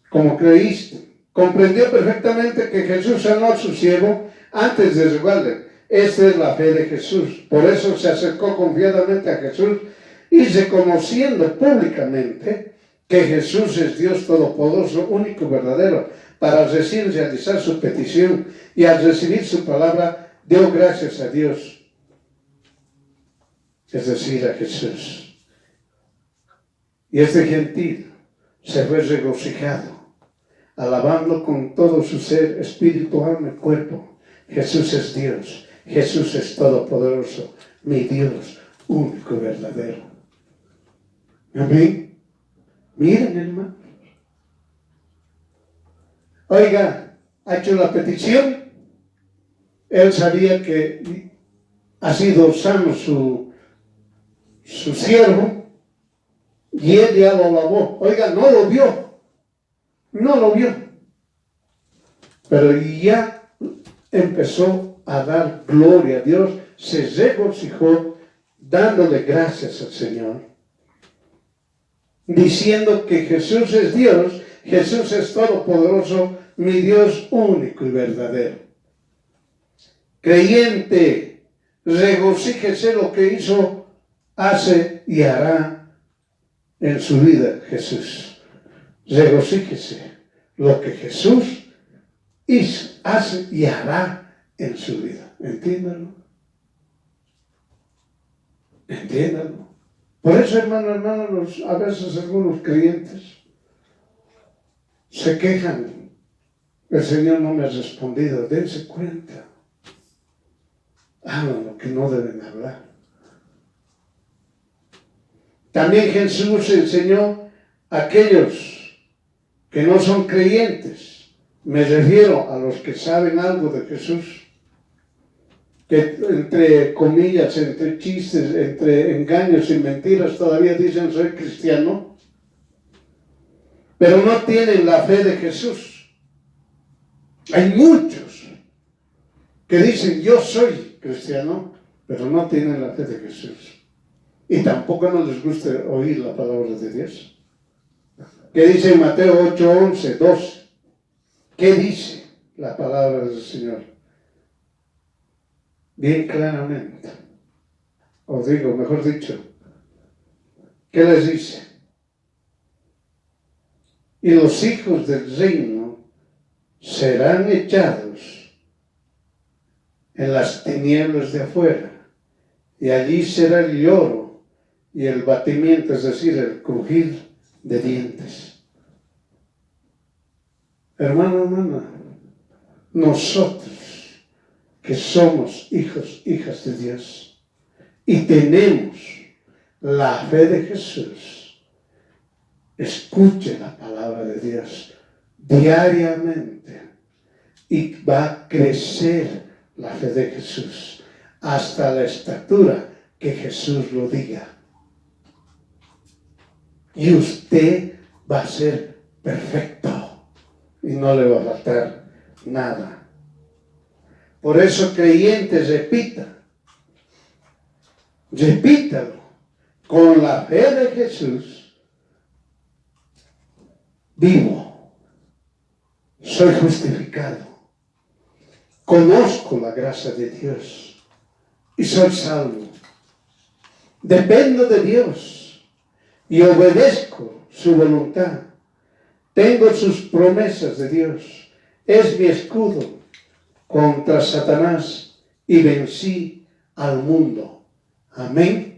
Como creíste, comprendió perfectamente que Jesús sanó a su siervo antes de rogarle. Esta es la fe de Jesús. Por eso se acercó confiadamente a Jesús y reconociendo públicamente que Jesús es Dios Todopoderoso, único y verdadero, para recién realizar su petición y al recibir su palabra, dio gracias a Dios, es decir, a Jesús. Y este gentil se fue regocijado, alabando con todo su ser, espíritu, alma y cuerpo. Jesús es Dios, Jesús es todopoderoso, mi Dios, único y verdadero. Amén. Miren, hermano. Oiga, ha hecho la petición. Él sabía que ha sido sano su siervo y él ya lo alabó. Oiga, no lo vio. No lo vio. Pero ya empezó a dar gloria a Dios. Se regocijó dándole gracias al Señor, diciendo que Jesús es Dios, Jesús es todopoderoso, mi Dios único y verdadero. Creyente, regocíjese lo que hizo, hace y hará en su vida Jesús. Regocíjese lo que Jesús hizo, hace y hará en su vida. Entiéndalo. Entiéndalo. Por eso, hermanos, a veces algunos creyentes se quejan. El Señor no me ha respondido. Dense cuenta. Hablan lo que no deben hablar. También Jesús enseñó a aquellos que no son creyentes. Me refiero a los que saben algo de Jesús, que entre comillas, entre chistes, entre engaños y mentiras todavía dicen soy cristiano, pero no tienen la fe de Jesús. Hay muchos que dicen yo soy cristiano, pero no tienen la fe de Jesús. Y tampoco no les gusta oír la palabra de Dios. ¿Qué dice Mateo 8, 11, 12? ¿Qué dice la palabra del Señor? Bien claramente. Os digo, mejor dicho, ¿qué les dice? Y los hijos del reino serán echados en las tinieblas de afuera, y allí será el lloro y el batimiento, es decir, el crujir de dientes. Hermano, hermana, nosotros que somos hijos, hijas de Dios, y tenemos la fe de Jesús, escuche la palabra de Dios diariamente y va a crecer la fe de Jesús hasta la estatura que Jesús lo diga. Y usted va a ser perfecto y no le va a faltar nada. Por eso, creyentes, repítalo, con la fe de Jesús, vivo, soy justificado, conozco la gracia de Dios y soy salvo. Dependo de Dios y obedezco su voluntad. Tengo sus promesas de Dios, es mi escudo contra Satanás y vencí al mundo. Amén.